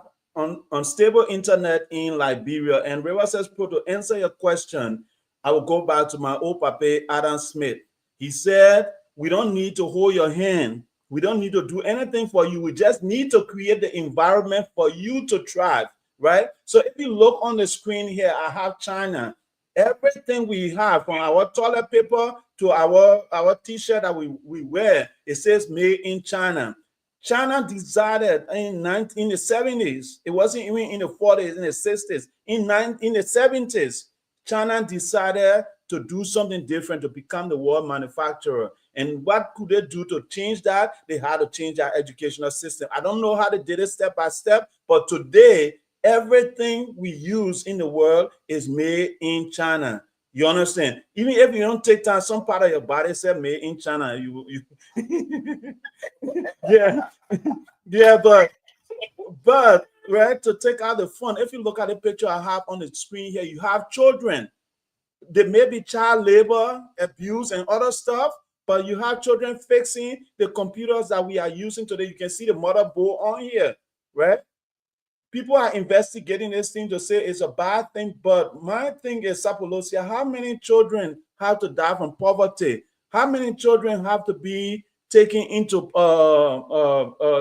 unstable internet in Liberia. And River says, Pro, to answer your question, I will go back to my old papa, Adam Smith. He said, we don't need to hold your hand. We don't need to do anything for you. We just need to create the environment for you to thrive, right? So if you look on the screen here, I have China. Everything we have, from our toilet paper to our t-shirt that we wear, it says made in China. China decided in the 70s, it wasn't even in the 40s, in the 60s, in the 70s, China decided to do something different to become the world manufacturer. And what could they do to change that? They had to change our educational system. I don't know how they did it step by step, but today, everything we use in the world is made in China. You understand? Even if you don't take time, some part of your body said made in China. You yeah, yeah, but right, to take out the fun. If you look at the picture I have on the screen here, you have children. There may be child labor, abuse, and other stuff, but you have children fixing the computers that we are using today. You can see the motherboard on here, right? People are investigating this thing to say it's a bad thing, but my thing is, Sapolucia, how many children have to die from poverty? How many children have to be taken into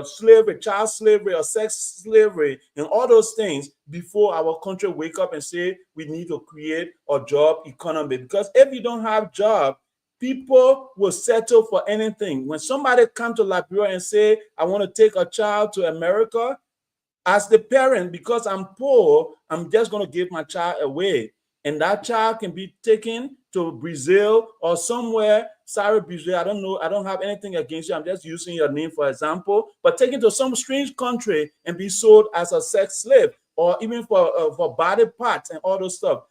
slavery, child slavery, or sex slavery, and all those things before our country wake up and say we need to create a job economy? Because if you don't have job, people will settle for anything. When somebody come to Liberia and say, I want to take a child to America, as the parent, because I'm poor, I'm just going to give my child away. And that child can be taken to Brazil or somewhere. Sorry, Brazil, I don't know. I don't have anything against you. I'm just using your name for example. But taken to some strange country and be sold as a sex slave, or even for body parts and all those stuff.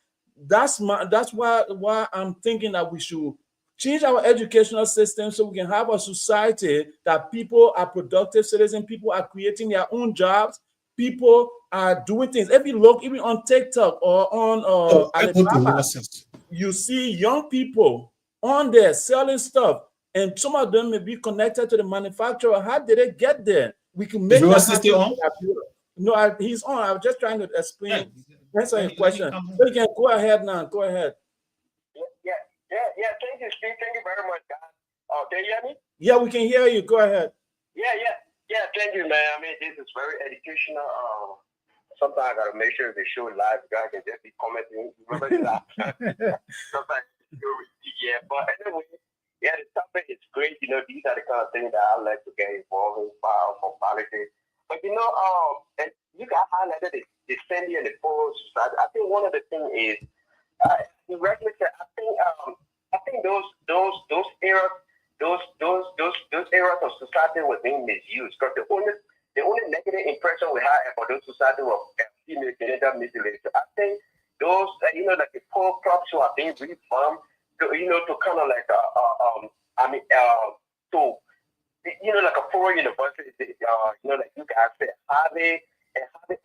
That's why I'm thinking that we should change our educational system so we can have a society that people are productive citizens, people are creating their own jobs, people are doing things. If you look even on TikTok or on Alibaba, you see young people on there selling stuff, and some of them may be connected to the manufacturer. How did they get there? We can make that happen. No, he's on. I was just trying to explain, answer your question. So you can go ahead now. Go ahead. Yeah. Thank you, Steve. Thank you very much, guys. Can you hear me? Yeah, we can hear you. Go ahead. Yeah. Thank you, man. I mean, this is very educational. Sometimes I gotta make sure they show live. Guys can just be commenting. Remember that? Sometimes but anyway, the topic is great. You know, these are the kind of things that I like to get involved in for politics. But you know, and you got highlighted the Sandy and the poor society. I think one of the things is, the regular. I think those areas, those areas of society were being misused, because the only negative impression we had about those society was female genital mutilation. I think those, like the poor crops who are being revamped, to kind of like like a poor university, like you guys said, have it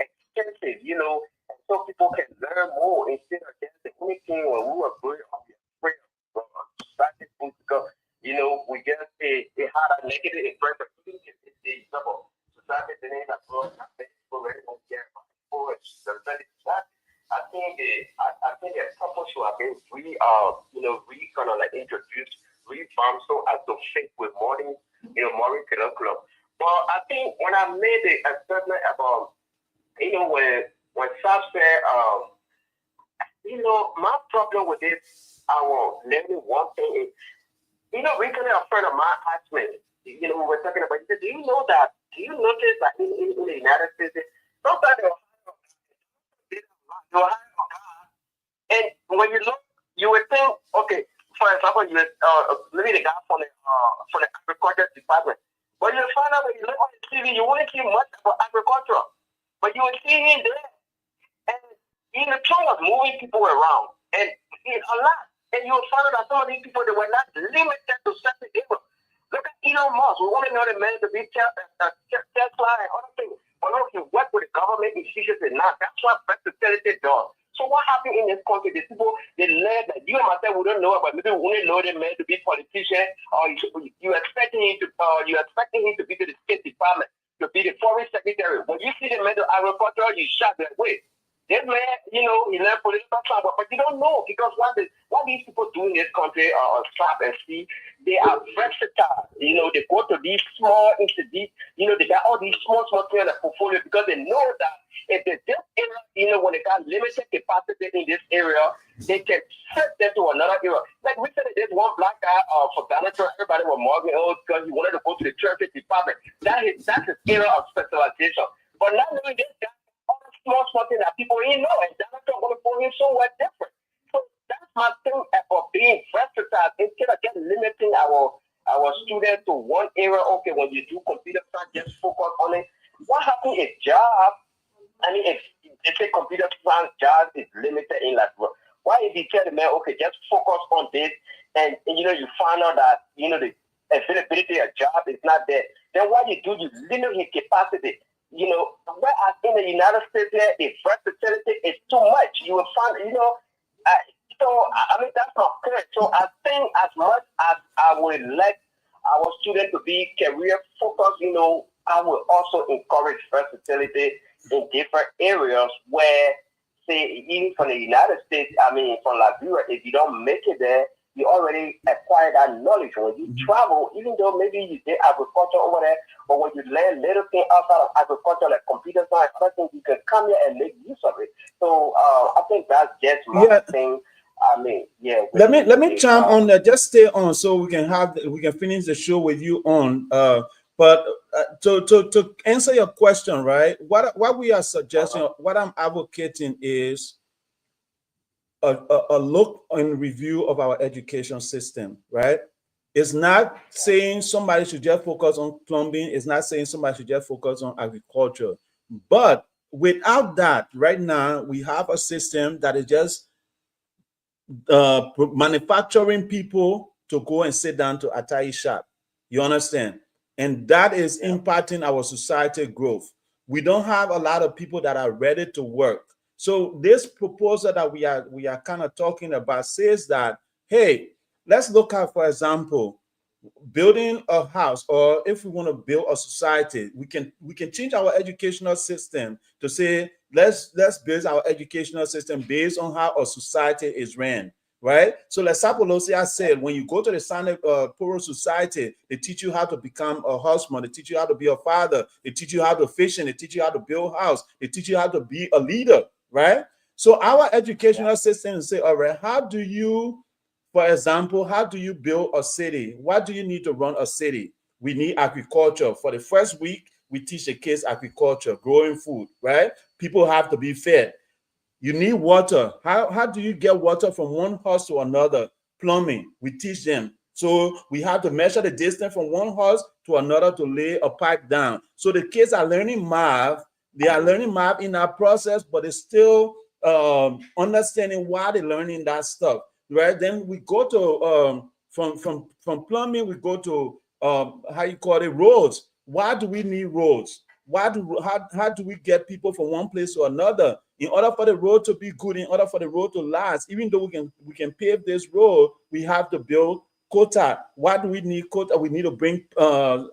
extensive, and so people can learn more instead of just the only thing when we were growing up, afraid of society, because we just it had a negative impression. It's double society didn't have people ready to get for society. I think the purpose should have been kind of like introduced, revamped so as to fit with modern curriculum. But I think when I made the assessment about, when Sab said, my problem with this, our learning one thing is, recently a friend of mine asked me, we were talking about, he said, do you notice that in the United States, sometimes and when you look, you would think, okay, for example, maybe the guy from the agriculture department. But you find out when you look on the TV, you wouldn't see much about agriculture. But you would see him there. And Trump was moving people around. And a lot. And you would find out that some of these people, they were not limited to certain people. Look at Elon Musk. We want to know the man to be Tesla and other things. But look, you work with the government institutions and not. That's what versatility does. So what happened in this country? The people, they learn that you and myself, we don't know about. Maybe we only know the man to be politician, or you expecting him to be to the State Department, to be the foreign secretary. When you see the man to agriculture, you shut that way. this man, he learned political science, but you don't know because what these people do in this country on SLAP and see, they are versatile. They go to these small institutes, they got all these small things in the portfolio because they know that if they just when they got limited capacity in this area, they can shift them to another area. Like recently, there's one black guy for Donald Trump, everybody was marking because he wanted to go to the traffic department. That's his area of specialization. But not only this, guy, all the small things that people ain't know, and Donald Trump want to go in somewhere different. So that's my thing for being versatile instead of just limiting our students to one area. Okay, when you do computer science, just focus on it. What happens if job? If they say computer science job is limited in like, why if you tell the man, okay, just focus on this, and you find out that the availability of job is not there, then what you do, you limit his capacity. Whereas in the United States, the versatility is too much. You will find, that's not correct. So I think as much as I would like our students to be career focused, I will also encourage versatility in different areas where, say, even from the United States, from Liberia, if you don't make it there, you already acquire that knowledge. When you travel, even though maybe you did agriculture over there, but when you learn little things outside of agriculture, like computer science, other things, you can come here and make use of it. So I think that's just my thing. Let me chime on that. Just stay on so we can finish the show with you on. But to answer your question, right? What we are suggesting, what I'm advocating is a look and review of our education system, right? It's not saying somebody should just focus on plumbing. It's not saying somebody should just focus on agriculture. But without that, right now, we have a system that is just manufacturing people to go and sit down to Atari shop. You understand? And that is impacting our society growth. We don't have a lot of people that are ready to work. So this proposal that we are kind of talking about says that, hey, let's look at, for example, building a house, or if we want to build a society, we can change our educational system to say, let's build our educational system based on how a society is ran. Right? So like Sapolucia said, when you go to the Sane Poro society, they teach you how to become a husband, they teach you how to be a father, they teach you how to fish, and they teach you how to build a house, they teach you how to be a leader, right? So our educational system say, all right, how do you, for example, how do you build a city? What do you need to run a city? We need agriculture. For the first week, we teach the kids agriculture, growing food, right? People have to be fed. You need water. How do you get water from one house to another? Plumbing. We teach them. So we have to measure the distance from one house to another to lay a pipe down. So the kids are learning math. They are learning math in that process, but it's still understanding why they're learning that stuff, right? Then we go to from plumbing, we go to roads. Why do we need roads? How do we get people from one place to another? In order for the road to be good, in order for the road to last, even though we can pave this road, we have to build quota. Why do we need quota? We need to bring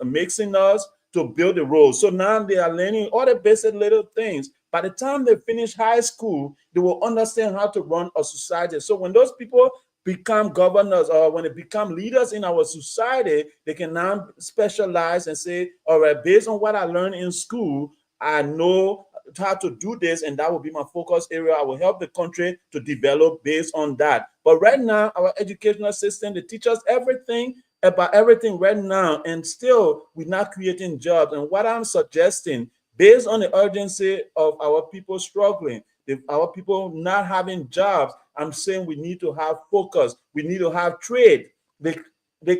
mixing-us to build the road. So now they are learning all the basic little things. By the time they finish high school, they will understand how to run a society. So when those people become governors, or when they become leaders in our society, they can now specialize and say, all right, based on what I learned in school, I know how to do this, and that will be my focus area. I will help the country to develop based on that. But right now, our educational system, they teach us everything about everything right now, and still we're not creating jobs. And what I'm suggesting, based on the urgency of our people struggling, our people not having jobs, I'm saying we need to have focus. We need to have trade. The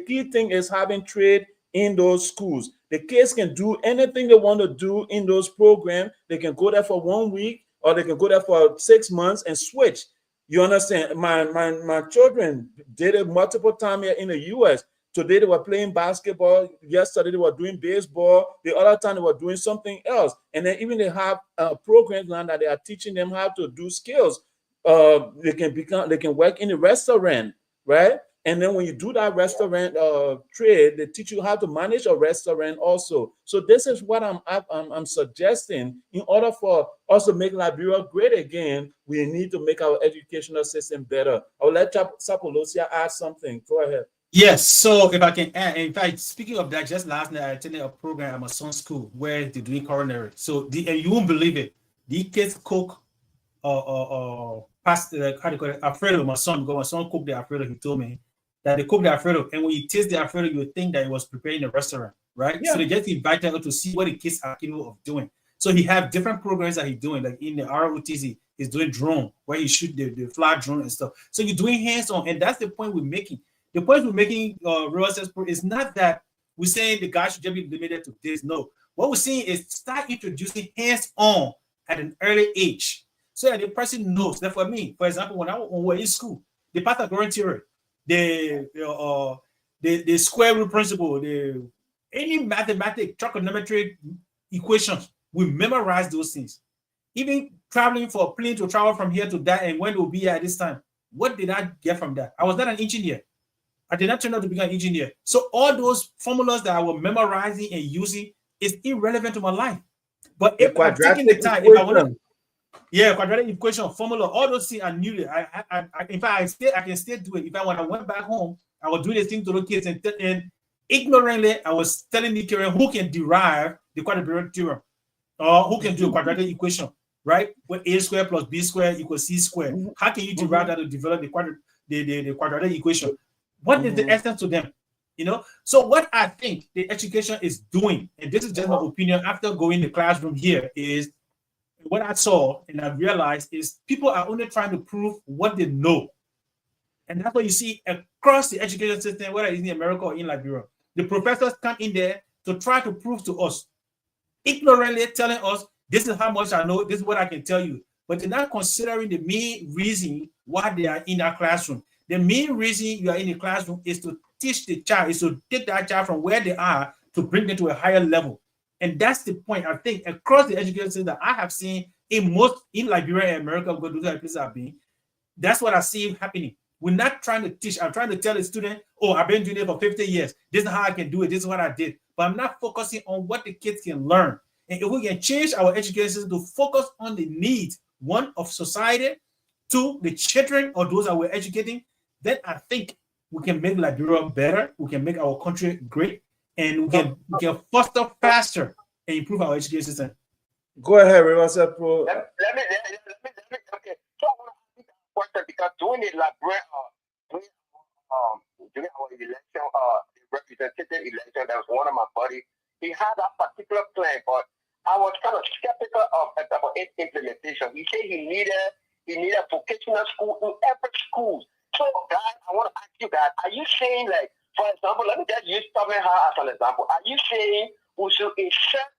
key thing is having trade in those schools. The kids can do anything they want to do in those programs. They can go there for 1 week, or they can go there for 6 months and switch. You understand? My children did it multiple times here in the US. Today they were playing basketball. Yesterday they were doing baseball. The other time they were doing something else. And then even they have programs now that they are teaching them how to do skills. They can work in a restaurant, right? And then when you do that restaurant trade, they teach you how to manage a restaurant also. So this is what I'm suggesting. In order for us to make Liberia great again, we need to make our educational system better. I'll let Sapolucia add something. Go ahead. Yes, so if I can add, in fact, speaking of that, just last night I attended a program at my son's school where they're doing coronary. So and you won't believe it, the kids cook past how do you call it, Alfredo. My son, because my son cooked the Alfredo. He told me that they cooked the Alfredo, and when you taste the Alfredo, you would think that it was prepared in a restaurant, right? Yeah. So they just invite them to see what the kids are capable of doing. So he have different programs that he's doing, like in the ROTC, he's doing drone where he shoot the fly drone and stuff. So you're doing hands-on, and that's the point we're making. The point we're making, is not that we're saying the guy should just be limited to this. No, what we're saying is start introducing hands-on at an early age, so that the person knows. That for me, for example, when we're in school, the Pythagorean theory, the square root principle, any mathematic trigonometric equations, we memorize those things. Even traveling for a plane to travel from here to that, and when it will be at this time, what did I get from that? I was not an engineer. I did not turn out to become an engineer. So all those formulas that I was memorizing and using is irrelevant to my life. But if I'm taking the time, if I want to, quadratic equation, formula, all those things I knew it. In fact, I can still do it. When I went back home, I was doing the thing to the kids, and ignorantly, I was telling the children who can derive the quadratic theorem, or who can do a quadratic equation, right? Where a squared plus b squared equals c squared. How can you derive that to develop the quadratic equation? What is the essence to them? So what I think the education is doing, and this is just my opinion after going to the classroom here, is what I saw and I realized is people are only trying to prove what they know. And that's what you see across the education system, whether it's in America or in Liberia. The professors come in there to try to prove to us, ignorantly telling us, this is how much I know, this is what I can tell you. But they're not considering the main reason why they are in that classroom. The main reason you are in the classroom is to teach the child, is to take that child from where they are to bring them to a higher level. And that's the point, I think, across the education system that I have seen in Liberia and America, because those are the places I've been. That's what I see happening. We're not trying to teach. I'm trying to tell a student, oh, I've been doing it for 50 years. This is how I can do it. This is what I did. But I'm not focusing on what the kids can learn. And if we can change our education system to focus on the needs, one, of society, two, the children or those that we're educating, then I think we can make Liberia better. We can make our country great, and we can foster faster and improve our education system. Go ahead, Riverside Pro. Let me. Okay. So I want to ask you a question, because during the Liberia, during our election, the representative election, that was one of my buddies. He had a particular plan, but I was kind of skeptical about its implementation. He said he needed a vocational school in every school. So, guys, I want to ask you guys, are you saying, like, for example, let me just use Tubman as an example. Are you saying we should insert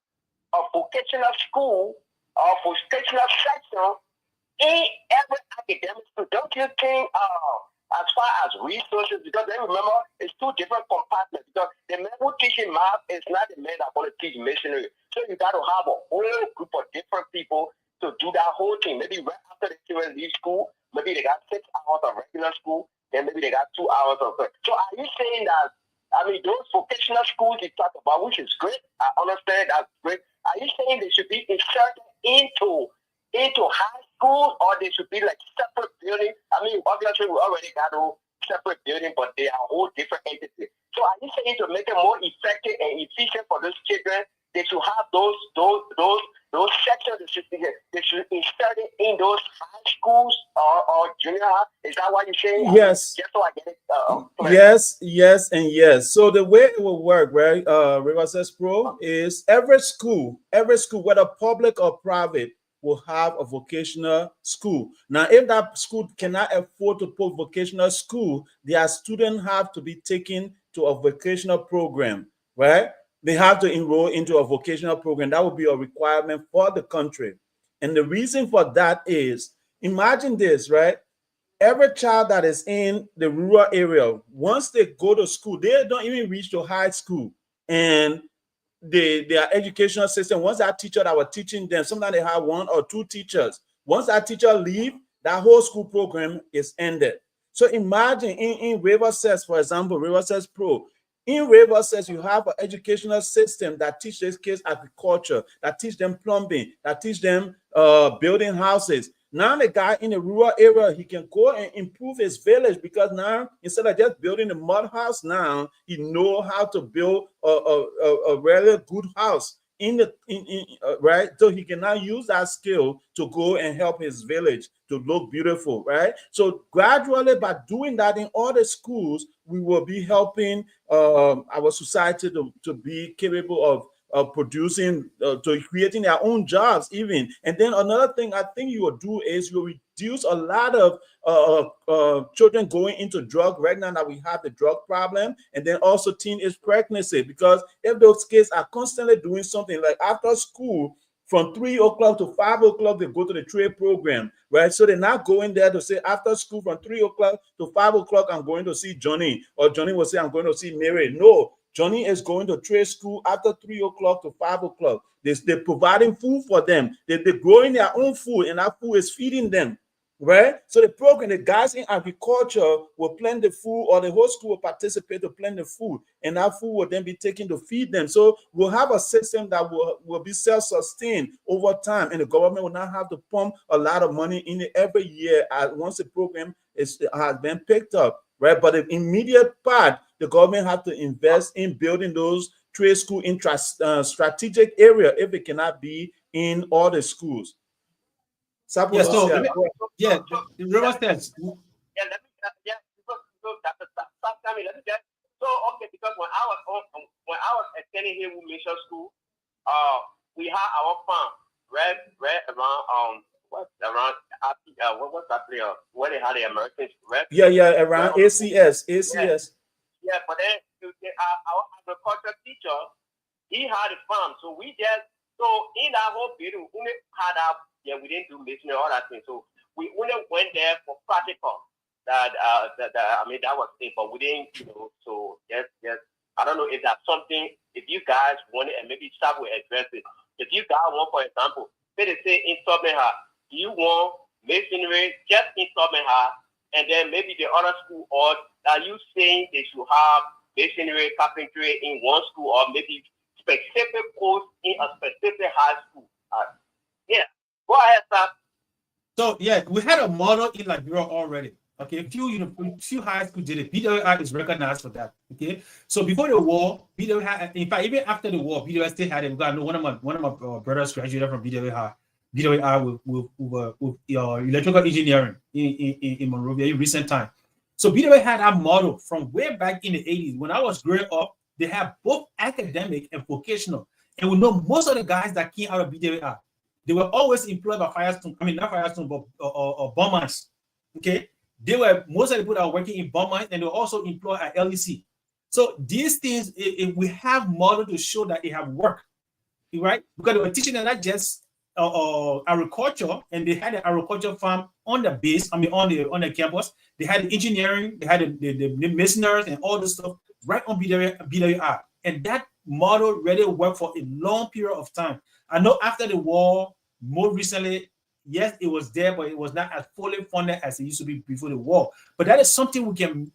a vocational school or vocational section in every academic school? Don't you think, as far as resources, because then remember, it's two different compartments, because the man who teaching math is not the man that want to teach missionary. So you got to have a whole group of different people to do that whole thing. Maybe right after the children leave school, maybe they got 6 hours of regular school, then maybe they got 2 hours of work. So are you saying that, those vocational schools you talk about, which is great, I understand that's great, are you saying they should be inserted into high school, or they should be like separate buildings? Obviously we already got a separate building, but they are a whole different entity. So are you saying to make it more effective and efficient for those children, they should have those sections, they should insert it in those high schools or junior high? Is that what you're saying? Yes. Just so I get it. Yes, and yes. So the way it will work, right, Riverside Pro, is every school, whether public or private, will have a vocational school. Now, if that school cannot afford to put vocational school, their students have to be taken to a vocational program, right? They have to enroll into a vocational program. That will be a requirement for the country. And the reason for that is, imagine this, right? Every child that is in the rural area, once they go to school, they don't even reach to high school. And their educational system, once that teacher that was teaching them, sometimes they have 1 or 2 teachers. Once that teacher leave, that whole school program is ended. So imagine in River Says, for example, River Says Pro. In River Says, you have an educational system that teaches kids agriculture, that teach them plumbing, that teach them building houses. Now the guy in the rural area, he can go and improve his village, because now instead of just building a mud house, now he know how to build a really good house right. So he can now use that skill to go and help his village to look beautiful, right? So gradually, by doing that in all the schools, we will be helping our society to be capable of producing, to creating their own jobs even. And then another thing I think you will do is you will reduce a lot of children going into drug. Right now that we have the drug problem, and then also teenage pregnancy, because if those kids are constantly doing something like after school, from 3 o'clock to 5 o'clock, they go to the trade program, right? So they're not going there to say after school from 3 o'clock to 5 o'clock, I'm going to see Johnny, or Johnny will say, I'm going to see Mary. No, Johnny is going to trade school after 3 o'clock to 5 o'clock. They're providing food for them. They're growing their own food, and that food is feeding them, right? So the program, the guys in agriculture will plant the food, or the whole school will participate to plant the food, and that food will then be taken to feed them. So we'll have a system that will be self-sustained over time, and the government will not have to pump a lot of money in it every year once the program has been picked up, right? But the immediate part, the government has to invest in building those trade school in strategic area if it cannot be in all the schools. Yeah, so the River Says. Yeah, let me. So that's let me just. So okay, because when I was attending here with Mission School, we had our farm right around what's that place where they had the Americans, right? Yeah, around ACS. Yeah, but then our agriculture teacher, he had a farm, so we just in that whole building we had our. Yeah, we didn't do missionary, all that thing. So we only went there for practical. That was it, but we didn't, So yes. I don't know if that's something. If you guys want it, and maybe staff will address it. If you guys want, for example, say they say installment high, do you want missionary just installment high, and then maybe the other school, or are you saying they should have missionary carpentry in one school, or maybe specific course in a specific high school? Yeah. Go ahead, sir. So yeah, we had a model in Liberia already. Okay, a few high schools did it. BWI is recognized for that. Okay, so before the war, BWI had, in fact, even after the war, BWI still had it. I know one of my brothers graduated from BWI with electrical engineering in Monrovia in recent time. So BWI had our model from way back in the 80s. When I was growing up, they had both academic and vocational. And we know most of the guys that came out of BWI, they were always employed by Firestone. I mean, not Firestone, but bomb mines. Okay, they were most of the people that were working in bomb mines, and they were also employed at LEC. So these things, we have model to show that they have worked, right? Because they were teaching them not just agriculture, and they had an agriculture farm on the base. I mean, on the campus. They had the engineering, they had the masoners and all this stuff right on BWI, and that model really worked for a long period of time. I know after the war, more recently, yes, it was there, but it was not as fully funded as it used to be before the war. But that is something we can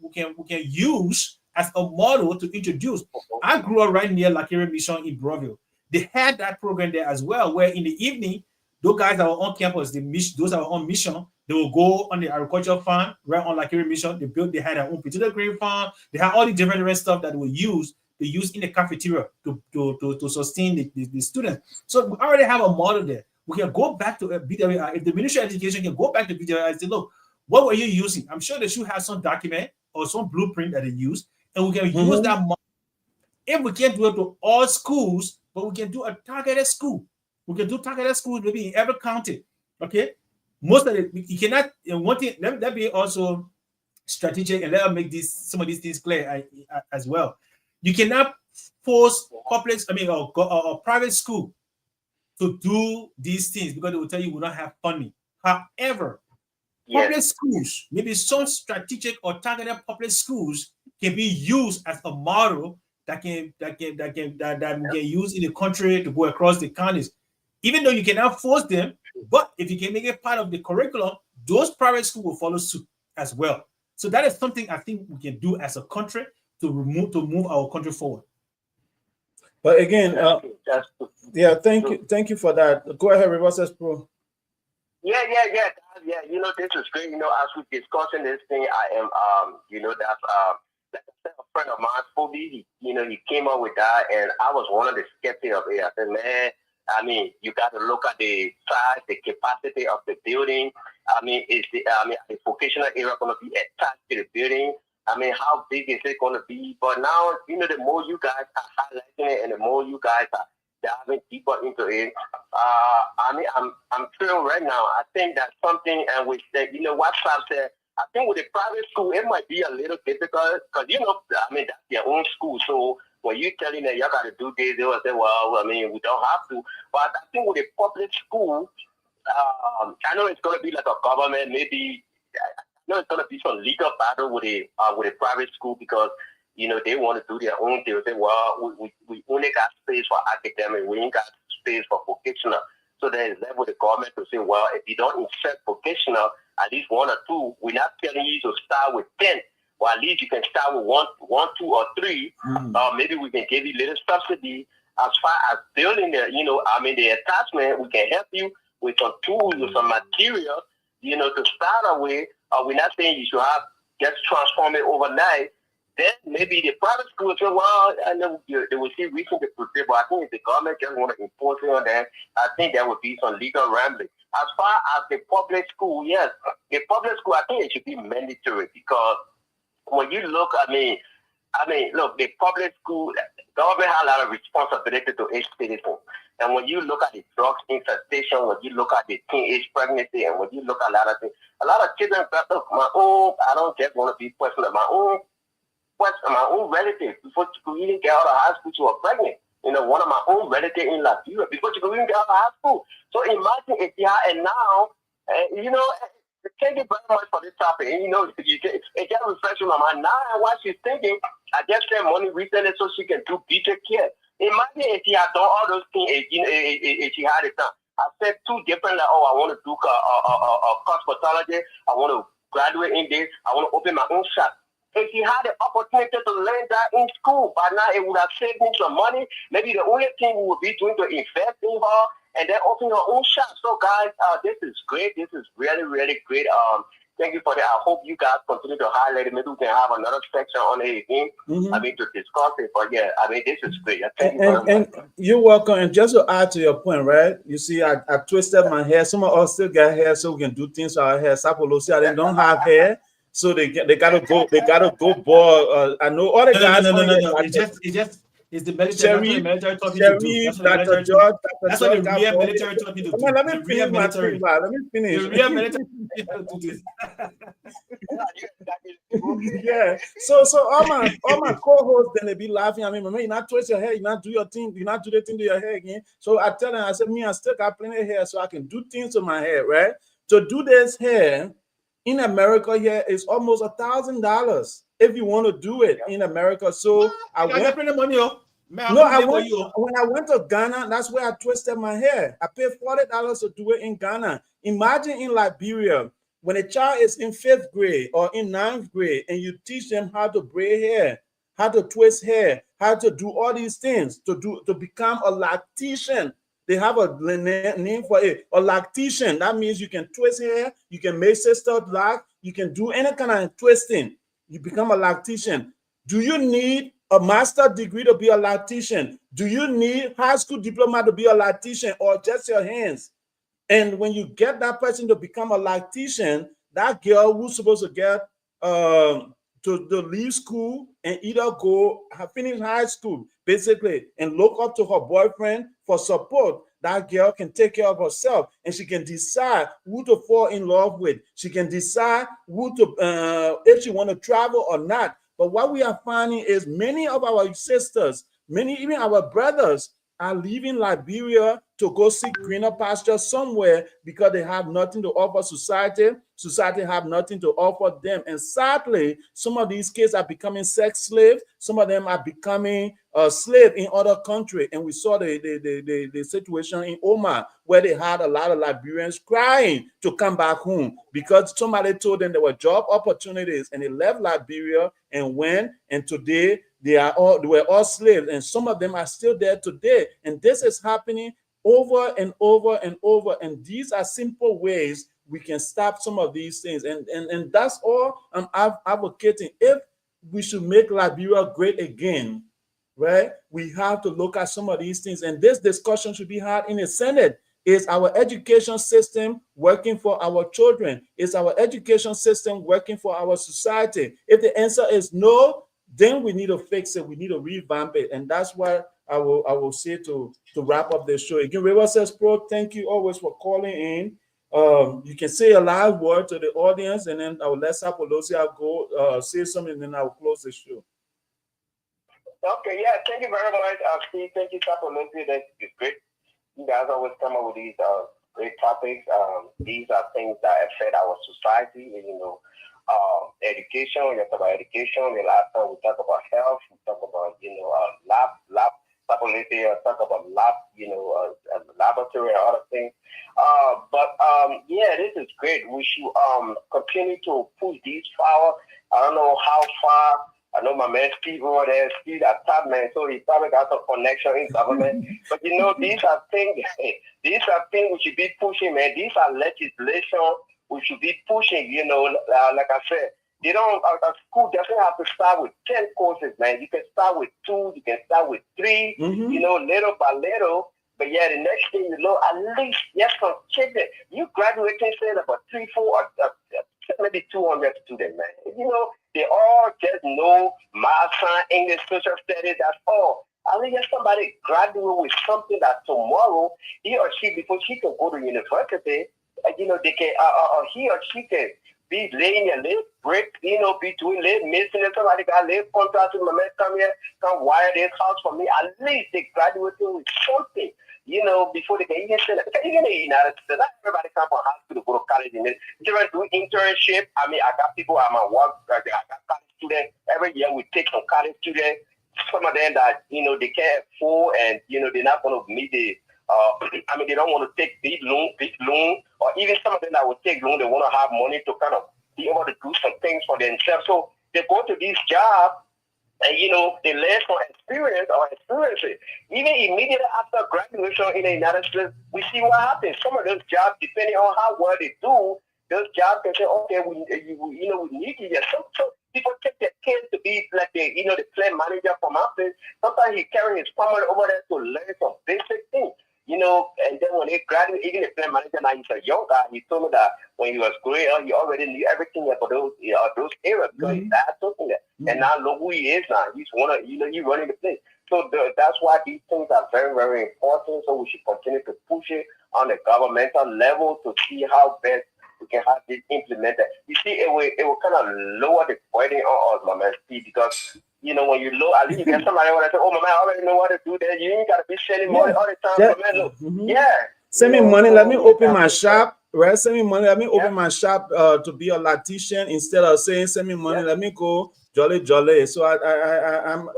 use as a model to introduce. I grew up right near Lakiri Mission in Broville. They had that program there as well, where in the evening, those guys that were on campus, those that were on mission, they will go on the agricultural farm right on Lakiri Mission. They had their own potato grain farm. They had all the different stuff that they use in the cafeteria to sustain the students. So we already have a model there. We can go back to BWI. If the Ministry of Education can go back to BWI and say, look, what were you using? I'm sure they should have some document or some blueprint that they use, and we can use that model. If we can't do it to all schools, but we can do a targeted school. We can do targeted schools maybe in every county. Okay? Most of it, you cannot, one thing, let me also strategic, and let us make some of these things clear as well. You cannot force public, or private school to do these things because they will tell you we don't have funding. However, public schools, maybe some strategic or targeted public schools can be used as a model that we can use in the country to go across the counties. Even though you cannot force them, but if you can make it part of the curriculum, those private schools will follow suit as well. So that is something I think we can do as a country to move our country forward. But again, That's yeah, thank you for that. Go ahead, Reverses Pro. Yeah. You know, this is great. You know, as we're discussing this thing, I am, you know, that's like I said, a friend of mine, Kobe. He came up with that, and I was one of the skeptics of it. I said, man, I mean, you got to look at the size, the capacity of the building. I mean, the vocational area going to be attached to the building? I mean, how big is it going to be? But now, you know, the more you guys are highlighting it, and the more you guys are diving deeper into it, I mean, I'm feeling right now. I think that's something, and which you know, what Sam said. I think with a private school, it might be a little difficult because, you know, I mean, that's their own school. So when you're telling them you got to do this, they will say, well, I mean, we don't have to. But I think with a public school, I know it's going to be like a government, maybe. I know it's going to be some legal battle with a private school because, you know, they want to do their own thing. They say, well, we only got space for academic. We ain't got space for vocational. So then it's left with the government to say, well, if you don't accept vocational, at least one or two, we're not telling you to start with 10. Or at least you can start with one, 2, or 3. Maybe we can give you a little subsidy as far as building the, you know, I mean, the attachment. We can help you with some tools, with some material, you know, to start away. We're not saying you should have just transform it overnight. Then maybe the private school will say, well, I know they will see reason to prepare, but I think if the government just want to impose it on them, I think there would be some legal rambling. As far as the public school, yes, the public school, I think it should be mandatory because when you look, I mean, look, the public school, government has a lot of responsibility to each citizen. And when you look at the drugs infestation, when you look at the teenage pregnancy, and when you look at a lot of things, a lot of children, look, I don't just want to be personal, my own relative, before you could even get out of high school, she was pregnant. You know, one of my own relatives in Liberia, before you could even get out of high school. So imagine if you are, and now, you know, thank you very much for this topic. And, you know, it just refreshes my mind. Now, while she's thinking, I just sent money recently so she can do better care. Imagine if she had done all those things, if she had it done. I said 2 different, like, I want to do cosmetology. I want to graduate in this. I want to open my own shop. If she had the opportunity to learn that in school, by now it would have saved me some money. Maybe the only thing we would be doing to invest in her and then open her own shop. So, guys, this is great. This is really, really great. Thank you for that. I hope you guys continue to highlight it. Maybe we can have another section on it again. I mean, to discuss it. But yeah, I mean, this is great. Thank you very much. And you're welcome. And just to add to your point, right? You see, I twisted my hair. Some of us still got hair, so we can do things with our hair. Sapolucia, they don't have hair. So they gotta go bald. I know all the guys. No. It's the military. Military taught me to do. That's what the real military taught me to do. Let me finish my thing. Let me finish. The real military do this. Yeah. So all my co-hosts, then they be laughing at me. Mama, you not twist your hair. You not do your thing. You not do the thing to your hair again. So I tell them, I said, I still got plenty of hair, so I can do things to my hair, right? To do this hair in America here is almost $1,000 if you want to do it in America. So I went. When I went to Ghana, that's where I twisted my hair. I paid $40 to do it in Ghana. Imagine in Liberia, when a child is in 5th grade or in 9th grade, and you teach them how to braid hair, how to twist hair, how to do all these things to become a lactician. They have a name for it, a lactician. That means you can twist hair, you can make sister black, you can do any kind of twisting. You become a lactician. Do you need a master's degree to be a lactician? Do you need high school diploma to be a lactician, or just your hands? And when you get that person to become a lactician, that girl who's supposed to get to leave school and either finish high school, basically, and look up to her boyfriend for support, that girl can take care of herself, and she can decide who to fall in love with. She can decide who to if she want to travel or not. But what we are finding is many of our sisters, even our brothers, are leaving Liberia to go seek greener pasture somewhere because they have nothing to offer society. Society have nothing to offer them. And sadly, some of these kids are becoming sex slaves. Some of them are becoming a slave in other countries. And we saw the situation in Oman where they had a lot of Liberians crying to come back home because somebody told them there were job opportunities and they left Liberia and went. And today they were all slaves, and some of them are still there today. And this is happening over and over and over. And these are simple ways we can stop some of these things. And that's all I'm advocating. If we should make Liberia great again, right, we have to look at some of these things. And this discussion should be had in the Senate. Is our education system working for our children? Is our education system working for our society? If the answer is no, then we need to fix it. We need to revamp it. And that's what I will say to wrap up the show. Again, River Says Pro, thank you always for calling in. You can say a last word to the audience, and then I will let Sapolucia go say something, and then I will close the show. Okay, yeah, thank you very much, Steve. Thank you, Sapolucia. That's great. You guys always come up with these great topics. These are things that affect our society. Education. We talk about education. The last time we talk about health. We talk about lab Sapolucia. Talk about lab. Laboratory and other things. This is great. We should continue to push these forward. I don't know how far. I know my man Steve over there, Steve at top man, so he probably got some connection in government. But these are things we should be pushing, man. These are legislation we should be pushing, like I said. School doesn't have to start with 10 courses, man. You can start with 2, you can start with 3, little by little. But yeah, the next thing you know, at least, yes, some children, you graduating, say about 3, 4, maybe 200 students, man. They all just know math, science, English, social studies, that's all. I mean, just somebody graduate with something that tomorrow, he or she, before she can go to university, they can, he or she can be laying a little brick, be doing little missing, and somebody got a little contract with my man, come here, come wire this house for me. At least they graduated with something. Before they can even say that. Even in the United States, not everybody come from high school to go to college. Children do internship. I mean, I got people at my work, I got college students. Every year we take some college students. Some of them that, they can't afford and, they're not going to meet the, they don't want to take big loan, or even some of them that will take loan, they want to have money to kind of be able to do some things for themselves. So they go to these jobs, and they learn from experiences. Even immediately after graduation in the United States, we see what happens. Some of those jobs, depending on how well they do, those jobs can say, okay, we need you here. Some people take their kids to be like the plant manager from office. Sometimes he carrying his family over there to learn some basic things. And then when he graduated, even the plant manager, now he's a young guy, he told me that when he was growing up, he already knew everything about those areas because his dad told him that. And now look who he is now. He's he's running the place. So that's why these things are very, very important. So we should continue to push it on the governmental level to see how best we can have this implemented. You see, it will kind of lower the burden on us, my man, Steve, because when you low, at least you get somebody who say, oh, my man, I already know what to do there. You ain't got to be sending money all the time. My man, look. Send me money, let me open my shop, right? Send me money, let me open my shop to be a lactician instead of saying, send me money, let me go jolly. So I'm,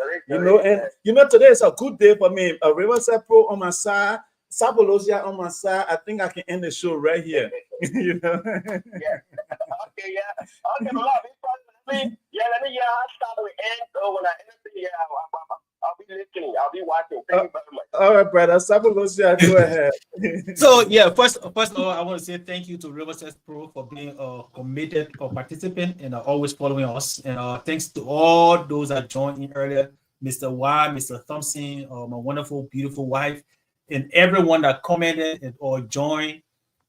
today is a good day for me. A Riverside Pro on my side, Sapolucia on my side. I think I can end the show right here. Okay, let me start with end. So when I end, I'll be listening. I'll be watching. Thank you very much. All right, brother. Sapolucia, go ahead. So yeah, first of all, I want to say thank you to Riverside Pro for being a committed participant and always following us. And thanks to all those that joined in earlier, Mr. Y, Mr. Thompson, my wonderful, beautiful wife, and everyone that commented or joined,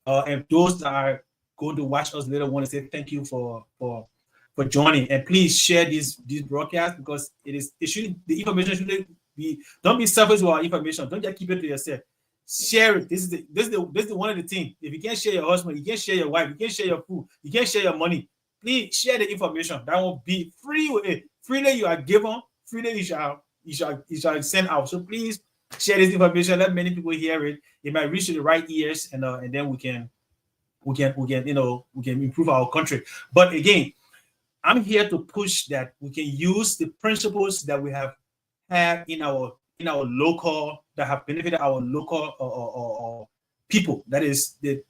and those that are going to watch us later. Want to say thank you for joining, and please share this broadcast because the information shouldn't be. Don't be selfish with our information. Don't just keep it to yourself. Share it. This is the one of the things. If you can't share your husband, you can't share your wife, you can't share your food, you can't share your money. Please share the information. That will be free with it. Freely you are given. Freely you shall send out. So please share this information. Let many people hear it. It might reach to the right ears, and then we can improve our country. But again, I'm here to push that we can use the principles that we have had in our local, that have benefited our local people. That is the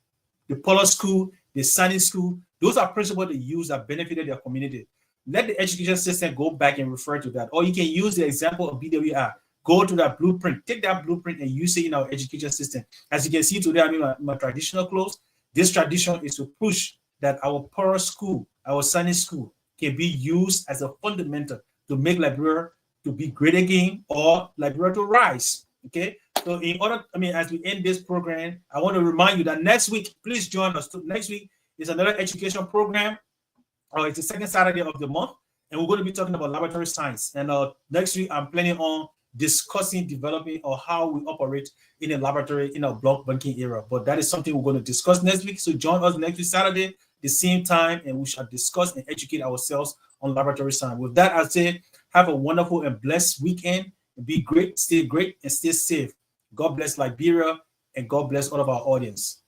Polar School, the Sunny School. Those are principles they use that benefited their community. Let the education system go back and refer to that. Or you can use the example of BWI. Go to that blueprint, take that blueprint and use it in our education system. As you can see today, I'm in my traditional clothes. This tradition is to push that our Polar School, our Sunny School, can be used as a fundamental to make Liberia to be great again or Liberia to rise. Okay. So in order, as we end this program, I want to remind you that next week, please join us. Next week is another education program. It's the second Saturday of the month, and we're going to be talking about laboratory science. And next week, I'm planning on discussing, developing, or how we operate in a laboratory in a block banking era. But that is something we're going to discuss next week. So join us next week, Saturday, the same time, and we shall discuss and educate ourselves on laboratory science. With that, I'll say have a wonderful and blessed weekend. Be great, and stay safe. God bless Liberia, and God bless all of our audience.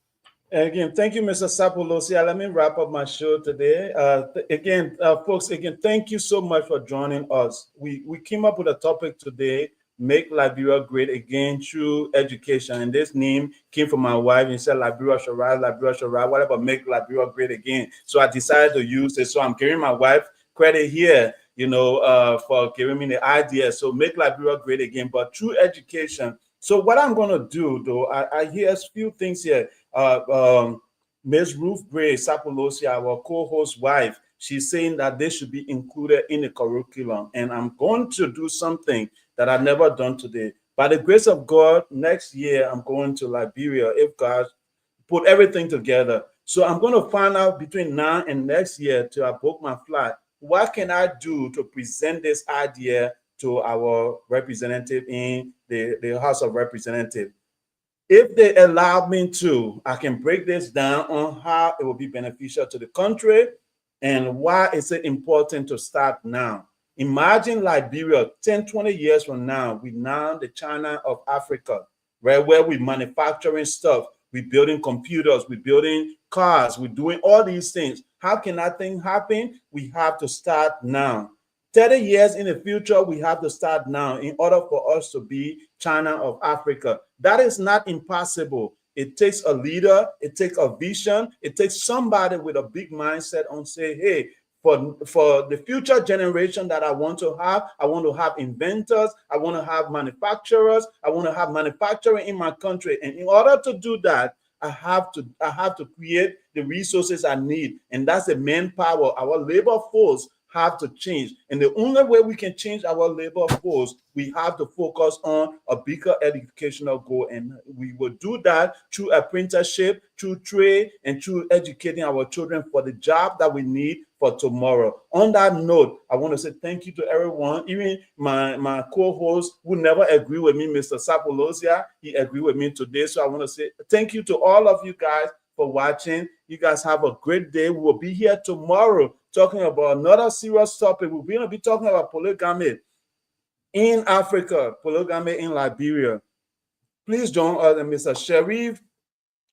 Again, thank you, Mr. Sapolucia. Let me wrap up my show today. Folks, thank you so much for joining us. We came up with a topic today, make Liberia great again through education. And this name came from my wife. And said, Liberia should rise, what about make Liberia great again? So I decided to use it. So I'm giving my wife credit here, for giving me the idea. So make Liberia great again, but through education. So what I'm going to do, though, I hear a few things here. Ms. Ruth Bray Sapolucia, our co-host wife, she's saying that they should be included in the curriculum. And I'm going to do something that I've never done today. By the grace of God, next year, I'm going to Liberia if God put everything together. So I'm going to find out between now and next year till I book my flight, what can I do to present this idea to our representative in the House of Representatives. If they allow me to, I can break this down on how it will be beneficial to the country and why is it important to start now. Imagine Liberia 10, 20 years from now, we now the China of Africa, right? Where we manufacturing stuff, we building computers, we building cars, we're doing all these things. How can that thing happen? We have to start now. 30 years in the future, we have to start now in order for us to be China of Africa. That is not impossible. It takes a leader, it takes a vision, it takes somebody with a big mindset on say, hey, for the future generation that I want to have inventors, I want to have manufacturers, I want to have manufacturing in my country. And in order to do that, I have to create the resources I need. And that's the manpower, our labor force have to change. And the only way we can change our labor force, we have to focus on a bigger educational goal. And we will do that through apprenticeship, through trade, and through educating our children for the job that we need for tomorrow. On that note, I want to say thank you to everyone, even my co-host who never agree with me, Mr. Sapolucia. He agreed with me today. So I want to say thank you to all of you guys for watching. You guys have a great day. We will be here tomorrow talking about another serious topic. We're going to be talking about polygamy in Africa, polygamy in Liberia. Please join us, and Mr. Sharif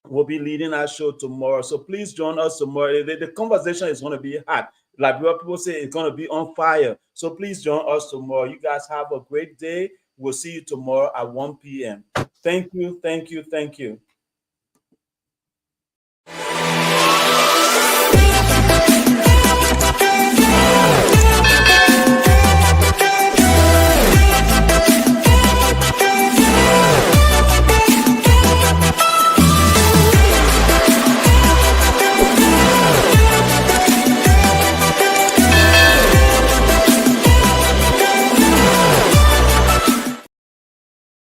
will be leading our show tomorrow. So please join us tomorrow. The conversation is going to be hot. Liberia people say it's going to be on fire. So please join us tomorrow. You guys have a great day. We'll see you tomorrow at 1 p.m. Thank you, thank you, thank you.